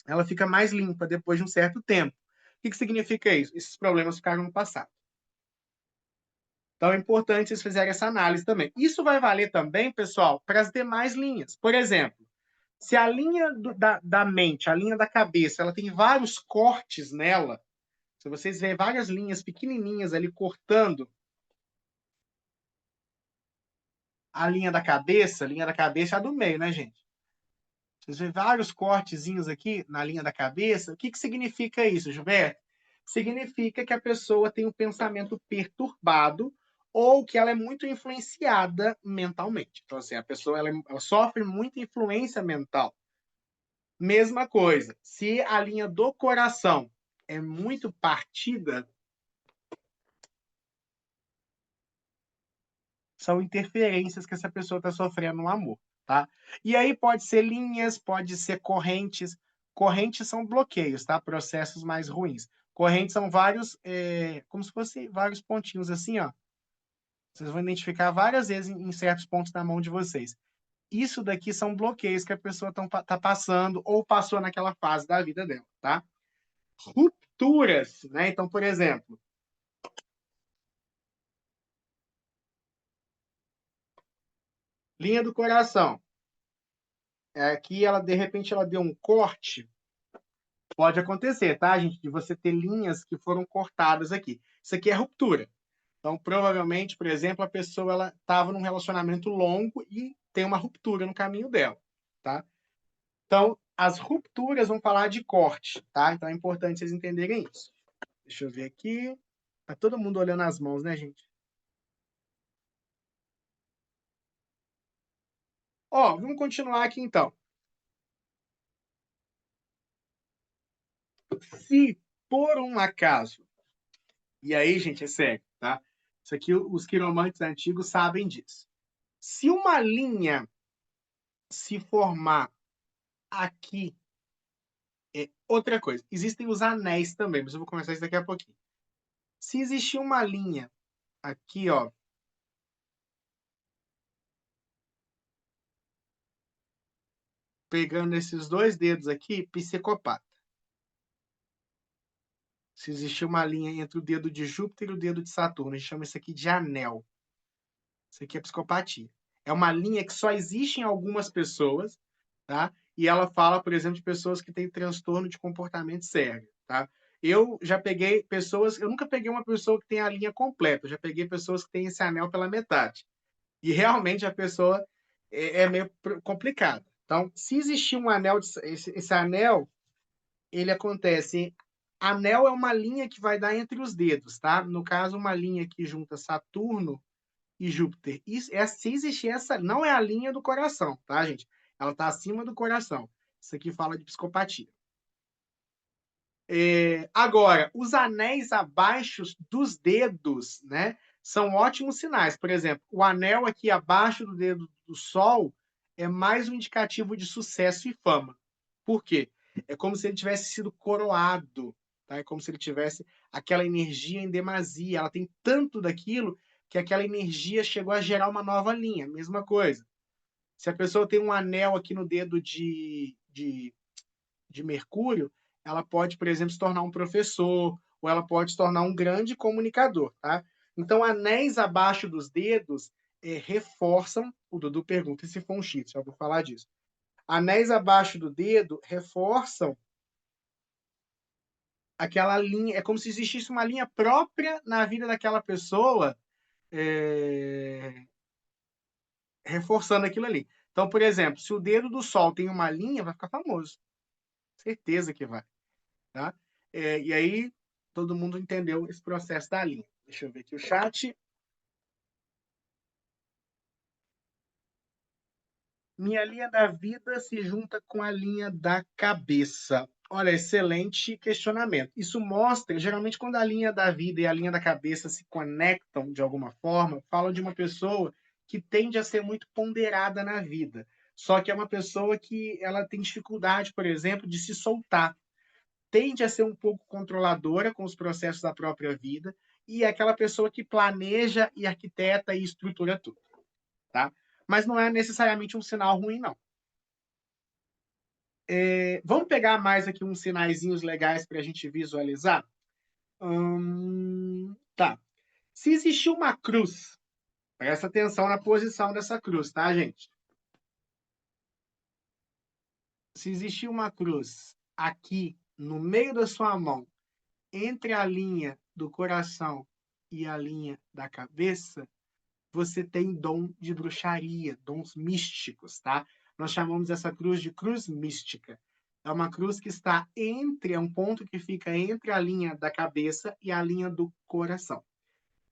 ela fica mais limpa depois de um certo tempo. O que significa isso? Esses problemas ficaram no passado. Então é importante vocês fizerem essa análise também. Isso vai valer também, pessoal, para as demais linhas. Por exemplo, se a linha da mente, a linha da cabeça, ela tem vários cortes nela, se vocês verem várias linhas pequenininhas ali cortando a linha da cabeça é a do meio, né, gente? Vocês veem vários cortezinhos aqui na linha da cabeça. O que significa isso, Gilberto? Significa que a pessoa tem um pensamento perturbado ou que ela é muito influenciada mentalmente. Então, assim, a pessoa ela sofre muita influência mental. Mesma coisa, se a linha do coração é muito partida, são interferências que essa pessoa está sofrendo no amor, tá? E aí pode ser linhas, pode ser correntes. Correntes são bloqueios, tá? Processos mais ruins. Correntes são vários, como se fossem vários pontinhos assim, ó. Vocês vão identificar várias vezes em certos pontos da mão de vocês. Isso daqui são bloqueios que a pessoa tá passando ou passou naquela fase da vida dela, tá? Rupturas, né? Então, por exemplo, linha do coração. Aqui ela de repente ela deu um corte. Pode acontecer, tá, gente? De você ter linhas que foram cortadas aqui. Isso aqui é ruptura. Então, provavelmente, por exemplo, a pessoa ela estava num relacionamento longo e tem uma ruptura no caminho dela, tá? Então, as rupturas vão falar de corte, tá? Então é importante vocês entenderem isso. Deixa eu ver aqui. Tá todo mundo olhando as mãos, né, gente? Ó, vamos continuar aqui então. Se por um acaso, e aí, gente, é sério, tá? Isso aqui os quiromantes antigos sabem disso. Se uma linha se formar aqui, outra coisa, existem os anéis também, mas eu vou começar isso daqui a pouquinho. Se existir uma linha aqui, ó, pegando esses dois dedos aqui, psicopata. Se existir uma linha entre o dedo de Júpiter e o dedo de Saturno, a gente chama isso aqui de anel. Isso aqui é psicopatia. É uma linha que só existe em algumas pessoas, tá? E ela fala, por exemplo, de pessoas que têm transtorno de comportamento sério, tá? Eu já peguei pessoas, eu nunca peguei uma pessoa que tem a linha completa, eu já peguei pessoas que têm esse anel pela metade. E realmente a pessoa é meio complicada. Então, se existir um anel, esse anel, ele acontece. Anel é uma linha que vai dar entre os dedos, tá? No caso, uma linha que junta Saturno e Júpiter. Isso, se existir essa, não é a linha do coração, tá, gente? Ela está acima do coração. Isso aqui fala de psicopatia. Agora, os anéis abaixo dos dedos, né, são ótimos sinais. Por exemplo, o anel aqui abaixo do dedo do Sol é mais um indicativo de sucesso e fama. Por quê? É como se ele tivesse sido coroado, tá? É como se ele tivesse aquela energia em demasia. Ela tem tanto daquilo que aquela energia chegou a gerar uma nova linha. Mesma coisa. Se a pessoa tem um anel aqui no dedo de Mercúrio, ela pode, por exemplo, se tornar um professor, ou ela pode se tornar um grande comunicador, tá? Então, anéis abaixo dos dedos reforçam. O Dudu pergunta se for um cheat, já vou falar disso. Anéis abaixo do dedo reforçam aquela linha. É como se existisse uma linha própria na vida daquela pessoa, é, reforçando aquilo ali. Então, por exemplo, se o dedo do Sol tem uma linha, vai ficar famoso. Certeza que vai. Tá? E aí, todo mundo entendeu esse processo da linha. Deixa eu ver aqui o chat. Minha linha da vida se junta com a linha da cabeça. Olha, excelente questionamento. Isso mostra, geralmente, quando a linha da vida e a linha da cabeça se conectam de alguma forma, falam de uma pessoa que tende a ser muito ponderada na vida. Só que é uma pessoa que ela tem dificuldade, por exemplo, de se soltar. Tende a ser um pouco controladora com os processos da própria vida e é aquela pessoa que planeja e arquiteta e estrutura tudo, tá? Mas não é necessariamente um sinal ruim, não. Vamos pegar mais aqui uns sinaizinhos legais para a gente visualizar? Tá. Se existir uma cruz, presta atenção na posição dessa cruz, tá, gente? Se existir uma cruz aqui no meio da sua mão, entre a linha do coração e a linha da cabeça, você tem dom de bruxaria, dons místicos, tá? Nós chamamos essa cruz de cruz mística. É uma cruz que está entre, é um ponto que fica entre a linha da cabeça e a linha do coração.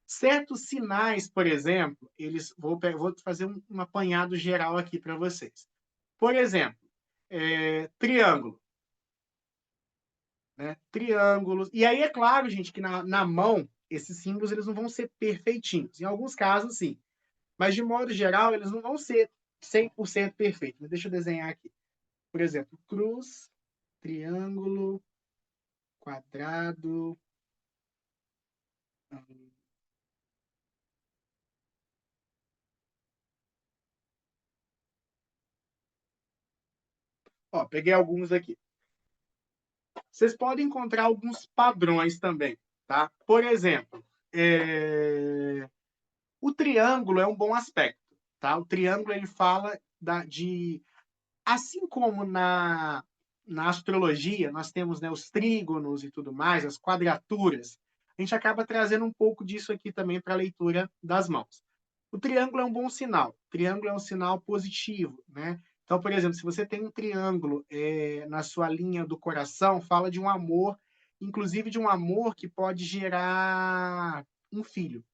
Certos sinais, por exemplo, vou fazer um apanhado geral aqui para vocês. Por exemplo, triângulo, né? Triângulos. E aí é claro, gente, que na mão esses símbolos eles não vão ser perfeitinhos. Em alguns casos, sim. Mas, de modo geral, eles não vão ser 100% perfeitos. Mas deixa eu desenhar aqui. Por exemplo, cruz, triângulo, quadrado. Ó, peguei alguns aqui. Vocês podem encontrar alguns padrões também, tá? Por exemplo, o triângulo é um bom aspecto, tá? O triângulo ele fala de assim como na astrologia nós temos, né, os trígonos e tudo mais, as quadraturas, a gente acaba trazendo um pouco disso aqui também para a leitura das mãos. O triângulo é um bom sinal. O triângulo é um sinal positivo, né? Então, por exemplo, se você tem um triângulo na sua linha do coração, fala de um amor, inclusive de um amor que pode gerar um filho.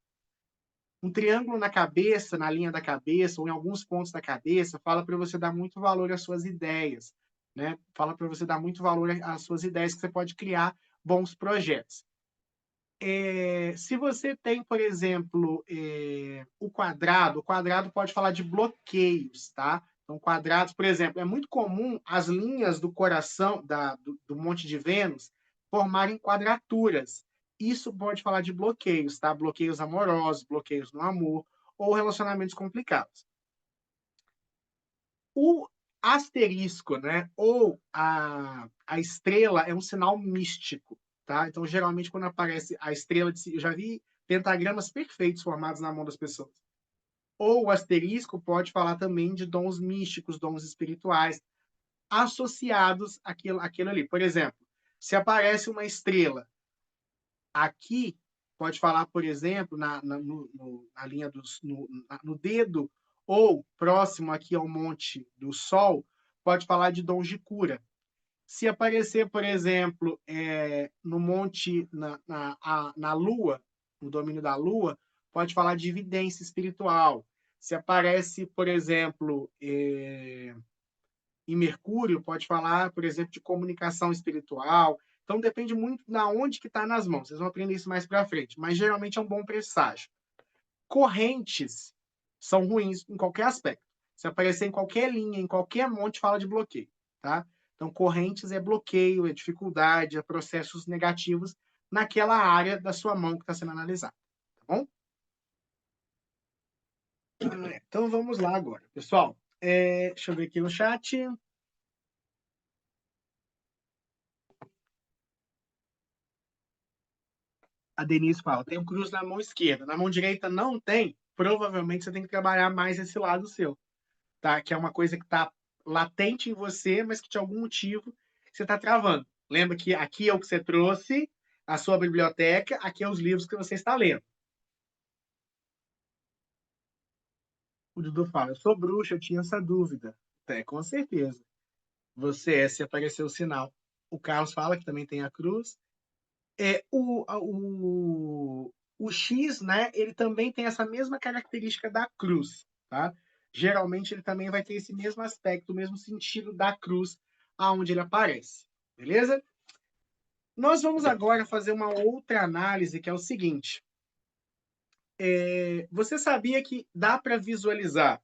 Um triângulo na cabeça, na linha da cabeça, ou em alguns pontos da cabeça, fala para você dar muito valor às suas ideias, né? Fala para você dar muito valor às suas ideias, que você pode criar bons projetos. Se você tem, por exemplo, o quadrado pode falar de bloqueios, tá? Então, quadrados, por exemplo, é muito comum as linhas do coração do Monte de Vênus formarem quadraturas. Isso pode falar de bloqueios, tá? Bloqueios amorosos, bloqueios no amor ou relacionamentos complicados. O asterisco, né, ou a estrela é um sinal místico, tá? Então, geralmente, quando aparece a estrela, eu já vi pentagramas perfeitos formados na mão das pessoas. Ou o asterisco pode falar também de dons místicos, dons espirituais, associados àquilo ali. Por exemplo, se aparece uma estrela aqui, pode falar, por exemplo, na linha no dedo, ou próximo aqui ao monte do Sol, pode falar de dons de cura. Se aparecer, por exemplo, no monte, na Lua, no domínio da Lua, pode falar de evidência espiritual. Se aparece, por exemplo, em Mercúrio, pode falar, por exemplo, de comunicação espiritual. Então, depende muito de onde que está nas mãos. Vocês vão aprender isso mais para frente. Mas, geralmente, é um bom presságio. Correntes são ruins em qualquer aspecto. Se aparecer em qualquer linha, em qualquer monte, fala de bloqueio, tá? Então, correntes é bloqueio, é dificuldade, é processos negativos naquela área da sua mão que está sendo analisada, tá bom? Então, vamos lá agora. Pessoal, deixa eu ver aqui no chat. A Denise fala, tem um cruz na mão esquerda. Na mão direita não tem. Provavelmente você tem que trabalhar mais esse lado seu, tá? Que é uma coisa que está latente em você, mas que de algum motivo você está travando. Lembra que aqui é o que você trouxe, a sua biblioteca, aqui é os livros que você está lendo. O Dudu fala, eu sou bruxa, eu tinha essa dúvida. Com certeza. Você se apareceu o sinal. O Carlos fala que também tem a cruz. O X, né, ele também tem essa mesma característica da cruz, tá? Geralmente ele também vai ter esse mesmo aspecto, o mesmo sentido da cruz aonde ele aparece, beleza? Nós vamos agora fazer uma outra análise, que é o seguinte. Você sabia que dá para visualizar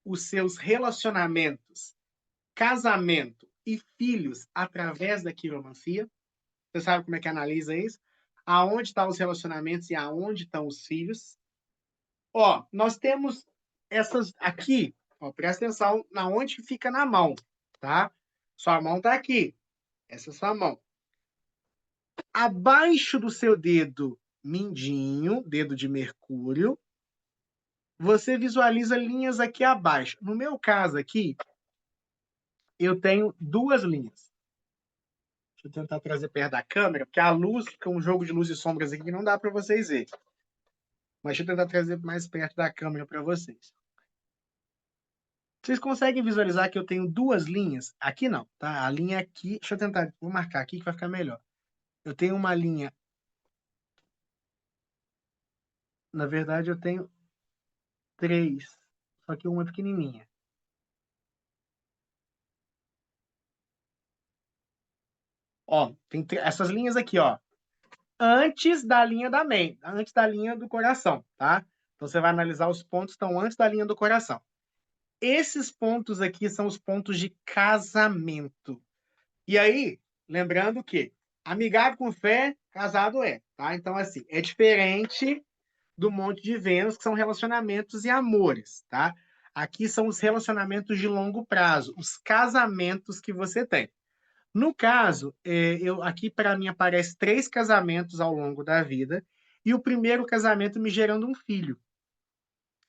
os seus relacionamentos, casamento e filhos através da quiromancia? Você sabe como é que analisa isso? Aonde estão os relacionamentos e aonde estão os filhos? Ó, nós temos essas aqui, ó, presta atenção na onde fica na mão, tá? Sua mão tá aqui. Essa é sua mão. Abaixo do seu dedo mindinho, dedo de Mercúrio, você visualiza linhas aqui abaixo. No meu caso aqui, eu tenho duas linhas. Deixa eu tentar trazer perto da câmera, porque a luz fica um jogo de luz e sombras aqui que não dá para vocês verem. Mas deixa eu tentar trazer mais perto da câmera para vocês. Vocês conseguem visualizar que eu tenho duas linhas? Aqui não, tá? A linha aqui, deixa eu tentar, vou marcar aqui que vai ficar melhor. Eu tenho uma linha, na verdade eu tenho três, só que uma é pequenininha. Ó, tem essas linhas aqui, ó. Antes da linha da mente, antes da linha do coração, tá? Então você vai analisar os pontos que estão antes da linha do coração. Esses pontos aqui são os pontos de casamento. E aí, lembrando que amigável com fé, casado é, tá? Então, assim, é diferente do Monte de Vênus, que são relacionamentos e amores, tá? Aqui são os relacionamentos de longo prazo, os casamentos que você tem. No caso, aqui para mim aparece 3 casamentos ao longo da vida e o primeiro casamento me gerando um filho,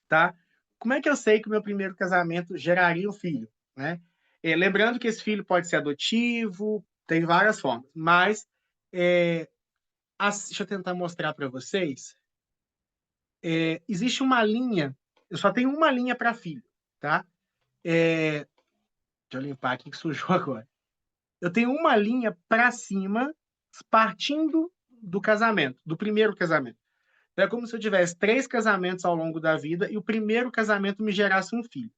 tá? Como é que eu sei que o meu primeiro casamento geraria um filho, né? Lembrando que esse filho pode ser adotivo, tem várias formas, mas deixa eu tentar mostrar para vocês. Existe uma linha, eu só tenho uma linha para filho, tá? Deixa eu limpar aqui que sujou agora. Eu tenho uma linha para cima, partindo do casamento, do primeiro casamento. Então, é como se eu tivesse 3 casamentos ao longo da vida e o primeiro casamento me gerasse um filho.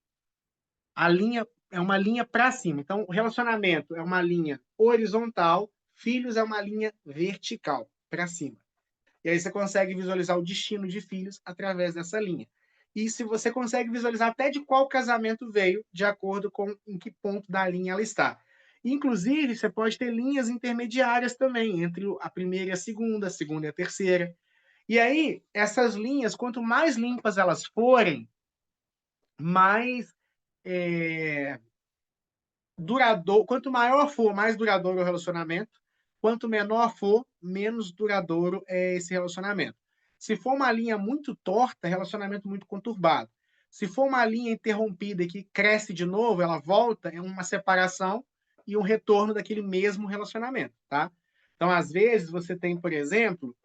A linha é uma linha para cima. Então, o relacionamento é uma linha horizontal, filhos é uma linha vertical, para cima. E aí você consegue visualizar o destino de filhos através dessa linha. E se você consegue visualizar até de qual casamento veio, de acordo com em que ponto da linha ela está. Inclusive, você pode ter linhas intermediárias também, entre a primeira e a segunda e a terceira. E aí, essas linhas, quanto mais limpas elas forem, mais é, duradouro, quanto maior for, mais duradouro é o relacionamento, quanto menor for, menos duradouro é esse relacionamento. Se for uma linha muito torta, relacionamento muito conturbado. Se for uma linha interrompida e que cresce de novo, ela volta, é uma separação e um retorno daquele mesmo relacionamento, tá? Então, às vezes, você tem, por exemplo,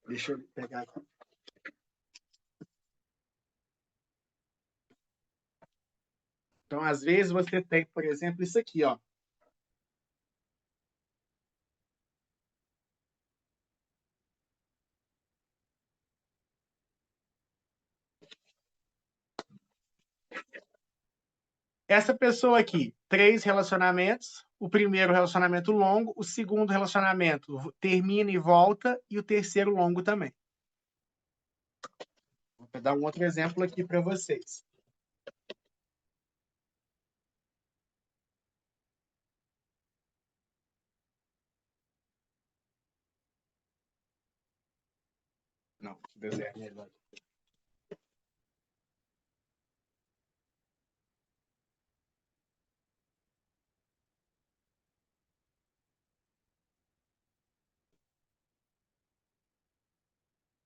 deixa eu pegar aqui. Então, às vezes, você tem, por exemplo, isso aqui, ó. Essa pessoa aqui, 3 relacionamentos, o primeiro relacionamento longo, o segundo relacionamento termina e volta, e o terceiro longo também. Vou dar um outro exemplo aqui para vocês. Não, desenho melhor.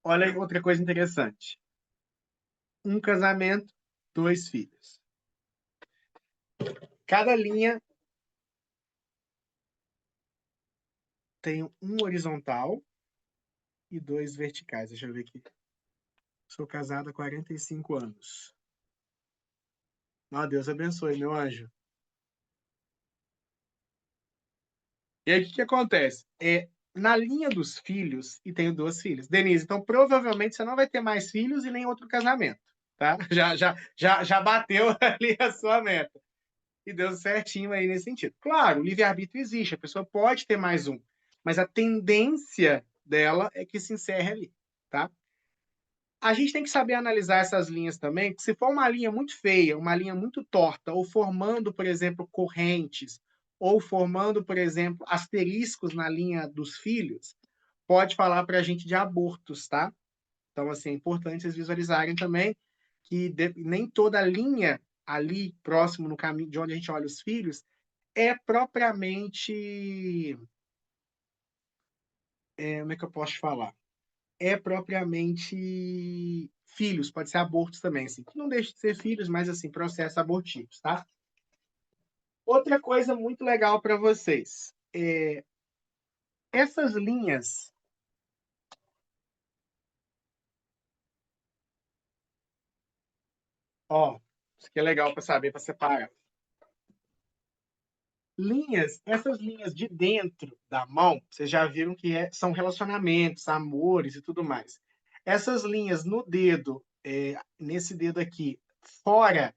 Olha aí outra coisa interessante. Um casamento, 2 filhos. Cada linha tem um horizontal e 2 verticais. Deixa eu ver aqui. Sou casado há 45 anos. Ah, Deus abençoe, meu anjo. E aí, o que, que acontece? Na linha dos filhos, e tenho 2 filhas. Denise, então provavelmente você não vai ter mais filhos e nem outro casamento, tá? Já bateu ali a sua meta. E deu certinho aí nesse sentido. Claro, o livre-arbítrio existe, a pessoa pode ter mais um, mas a tendência dela é que se encerre ali, tá? A gente tem que saber analisar essas linhas também, porque se for uma linha muito feia, uma linha muito torta, ou formando, por exemplo, correntes, ou formando, por exemplo, asteriscos na linha dos filhos, pode falar para a gente de abortos, tá? Então, assim, é importante vocês visualizarem também que nem toda linha ali próximo no caminho de onde a gente olha os filhos é propriamente, como é que eu posso falar? É propriamente filhos, pode ser abortos também, assim, que não deixa de ser filhos, mas assim, processos abortivos, tá? Outra coisa muito legal para vocês, essas linhas, ó, isso aqui é legal para saber, para separar. Linhas, essas linhas de dentro da mão, vocês já viram que são relacionamentos, amores e tudo mais. Essas linhas no dedo, nesse dedo aqui, fora,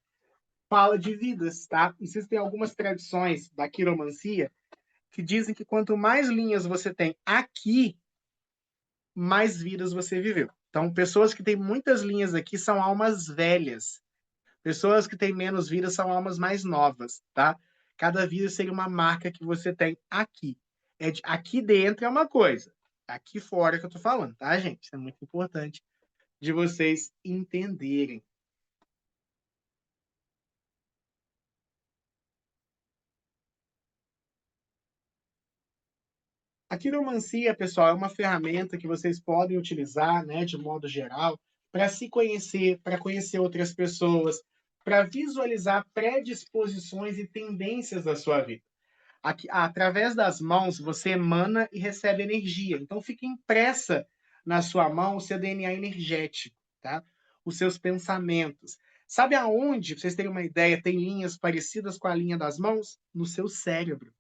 fala de vidas, tá? Existem algumas tradições da quiromancia que dizem que quanto mais linhas você tem aqui, mais vidas você viveu. Então, pessoas que têm muitas linhas aqui são almas velhas. Pessoas que têm menos vidas são almas mais novas, tá? Cada vida seria uma marca que você tem aqui. Aqui dentro é uma coisa, aqui fora que eu tô falando, tá, gente? Isso é muito importante de vocês entenderem. A quiromancia, pessoal, é uma ferramenta que vocês podem utilizar, né, de modo geral, para se conhecer, para conhecer outras pessoas, para visualizar predisposições e tendências da sua vida. Aqui, através das mãos, você emana e recebe energia. Então, fica impressa na sua mão o seu DNA energético, tá? Os seus pensamentos. Sabe aonde, pra vocês terem uma ideia, tem linhas parecidas com a linha das mãos? No seu cérebro.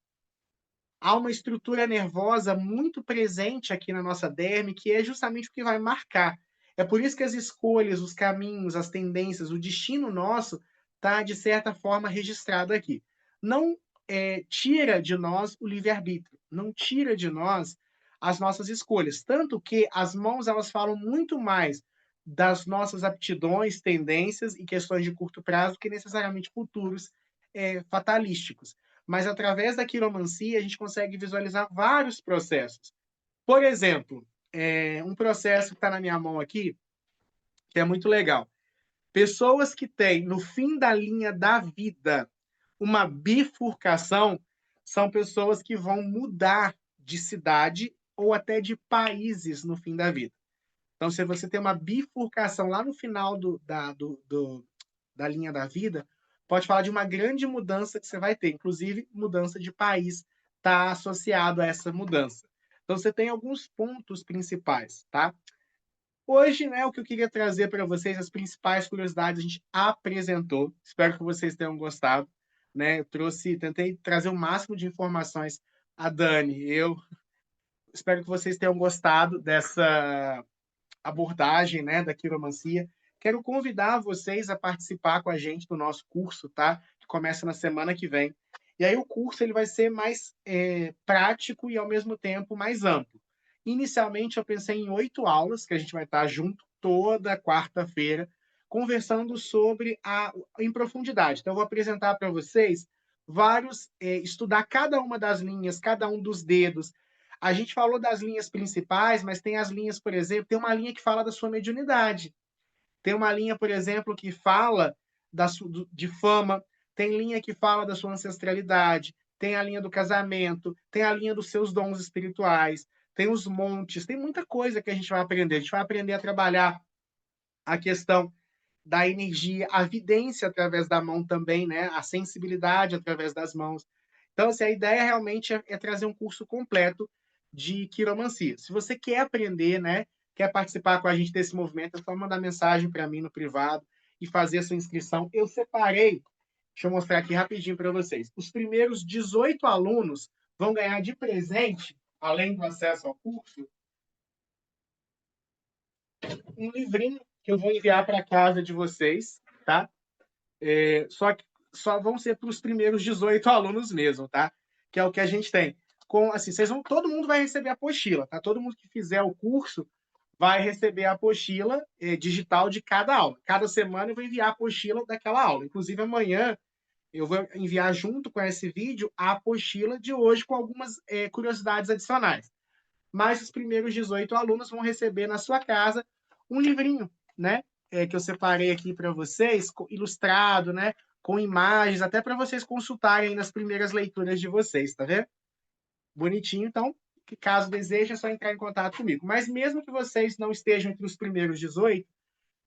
há uma estrutura nervosa muito presente aqui na nossa derme, que é justamente o que vai marcar. É por isso que as escolhas, os caminhos, as tendências, o destino nosso está, de certa forma, registrado aqui. Não tira de nós o livre-arbítrio, não tira de nós as nossas escolhas. Tanto que as mãos elas falam muito mais das nossas aptidões, tendências e questões de curto prazo que necessariamente futuros fatalísticos. Mas através da quiromancia a gente consegue visualizar vários processos. Por exemplo, um processo que está na minha mão aqui, que é muito legal. Pessoas que têm, no fim da linha da vida, uma bifurcação, são pessoas que vão mudar de cidade ou até de países no fim da vida. Então, se você tem uma bifurcação lá no final da linha da vida, pode falar de uma grande mudança que você vai ter, inclusive mudança de país está associado a essa mudança. Então, você tem alguns pontos principais, tá? Hoje, né, o que eu queria trazer para vocês, as principais curiosidades, a gente apresentou. Espero que vocês tenham gostado. Né? Eu tentei trazer o máximo de informações. A Dani, eu espero que vocês tenham gostado dessa abordagem, né, da quiromancia. Quero convidar vocês a participar com a gente do nosso curso, tá? Que começa na semana que vem. E aí o curso ele vai ser mais prático e, ao mesmo tempo, mais amplo. Inicialmente, eu pensei em 8 aulas, que a gente vai estar junto toda quarta-feira, conversando sobre em profundidade. Então, eu vou apresentar para vocês estudar cada uma das linhas, cada um dos dedos. A gente falou das linhas principais, mas tem as linhas, por exemplo, tem uma linha que fala da sua mediunidade. Tem uma linha, por exemplo, que fala de fama, tem linha que fala da sua ancestralidade, tem a linha do casamento, tem a linha dos seus dons espirituais, tem os montes, tem muita coisa que a gente vai aprender. A gente vai aprender a trabalhar a questão da energia, a vidência através da mão também, né? A sensibilidade através das mãos. Então, assim, a ideia realmente é trazer um curso completo de quiromancia. Se você quer aprender, né, quer participar com a gente desse movimento, é só mandar mensagem para mim no privado e fazer a sua inscrição. Eu separei, deixa eu mostrar aqui rapidinho para vocês. Os primeiros 18 alunos vão ganhar de presente, além do acesso ao curso, um livrinho que eu vou enviar para casa de vocês, tá? Só que só vão ser para os primeiros 18 alunos mesmo, tá? Que é o que a gente tem. Assim, todo mundo vai receber a apostila, tá? Todo mundo que fizer o curso vai receber a apostila digital de cada aula. Cada semana eu vou enviar a apostila daquela aula. Inclusive, amanhã eu vou enviar junto com esse vídeo a apostila de hoje com algumas curiosidades adicionais. Mas os primeiros 18 alunos vão receber na sua casa um livrinho, né? Que eu separei aqui para vocês, ilustrado, né? Com imagens, até para vocês consultarem nas primeiras leituras de vocês, tá vendo? Bonitinho, então, que caso desejem, é só entrar em contato comigo. Mas mesmo que vocês não estejam entre os primeiros 18,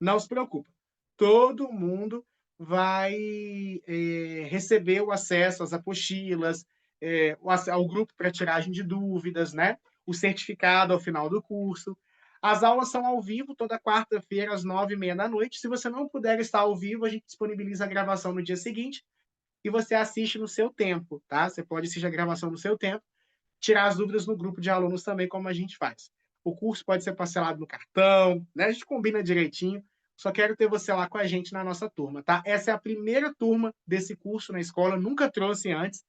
não se preocupe. Todo mundo vai receber o acesso às apostilas, ao grupo para tiragem de dúvidas, né? O certificado ao final do curso. As aulas são ao vivo, toda quarta-feira, às 9h30 da noite. Se você não puder estar ao vivo, a gente disponibiliza a gravação no dia seguinte e você assiste no seu tempo, tá? Você pode assistir a gravação no seu tempo, tirar as dúvidas no grupo de alunos também, como a gente faz. O curso pode ser parcelado no cartão, né? A gente combina direitinho. Só quero ter você lá com a gente na nossa turma, tá? Essa é a primeira turma desse curso na escola, nunca trouxe antes.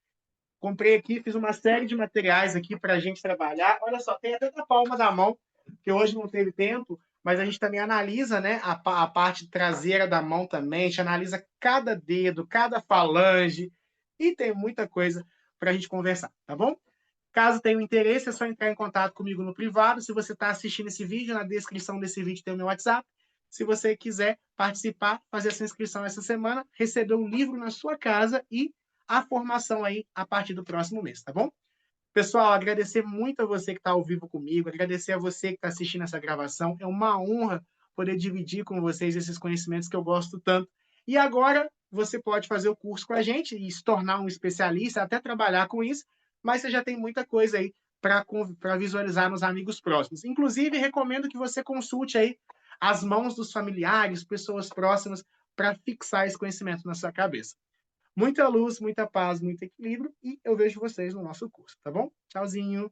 Comprei aqui, fiz uma série de materiais aqui para a gente trabalhar. Olha só, tem até na palma da mão, que hoje não teve tempo, mas a gente também analisa, né, a parte traseira da mão também, a gente analisa cada dedo, cada falange, e tem muita coisa para a gente conversar, tá bom? Caso tenha interesse, é só entrar em contato comigo no privado. Se você está assistindo esse vídeo, na descrição desse vídeo tem o meu WhatsApp. Se você quiser participar, fazer essa inscrição essa semana, receber um livro na sua casa e a formação aí a partir do próximo mês, tá bom? Pessoal, agradecer muito a você que está ao vivo comigo, agradecer a você que está assistindo essa gravação. É uma honra poder dividir com vocês esses conhecimentos que eu gosto tanto. E agora você pode fazer o curso com a gente e se tornar um especialista, até trabalhar com isso, mas você já tem muita coisa aí para visualizar nos amigos próximos. Inclusive, recomendo que você consulte aí as mãos dos familiares, pessoas próximas, para fixar esse conhecimento na sua cabeça. Muita luz, muita paz, muito equilíbrio e eu vejo vocês no nosso curso, tá bom? Tchauzinho.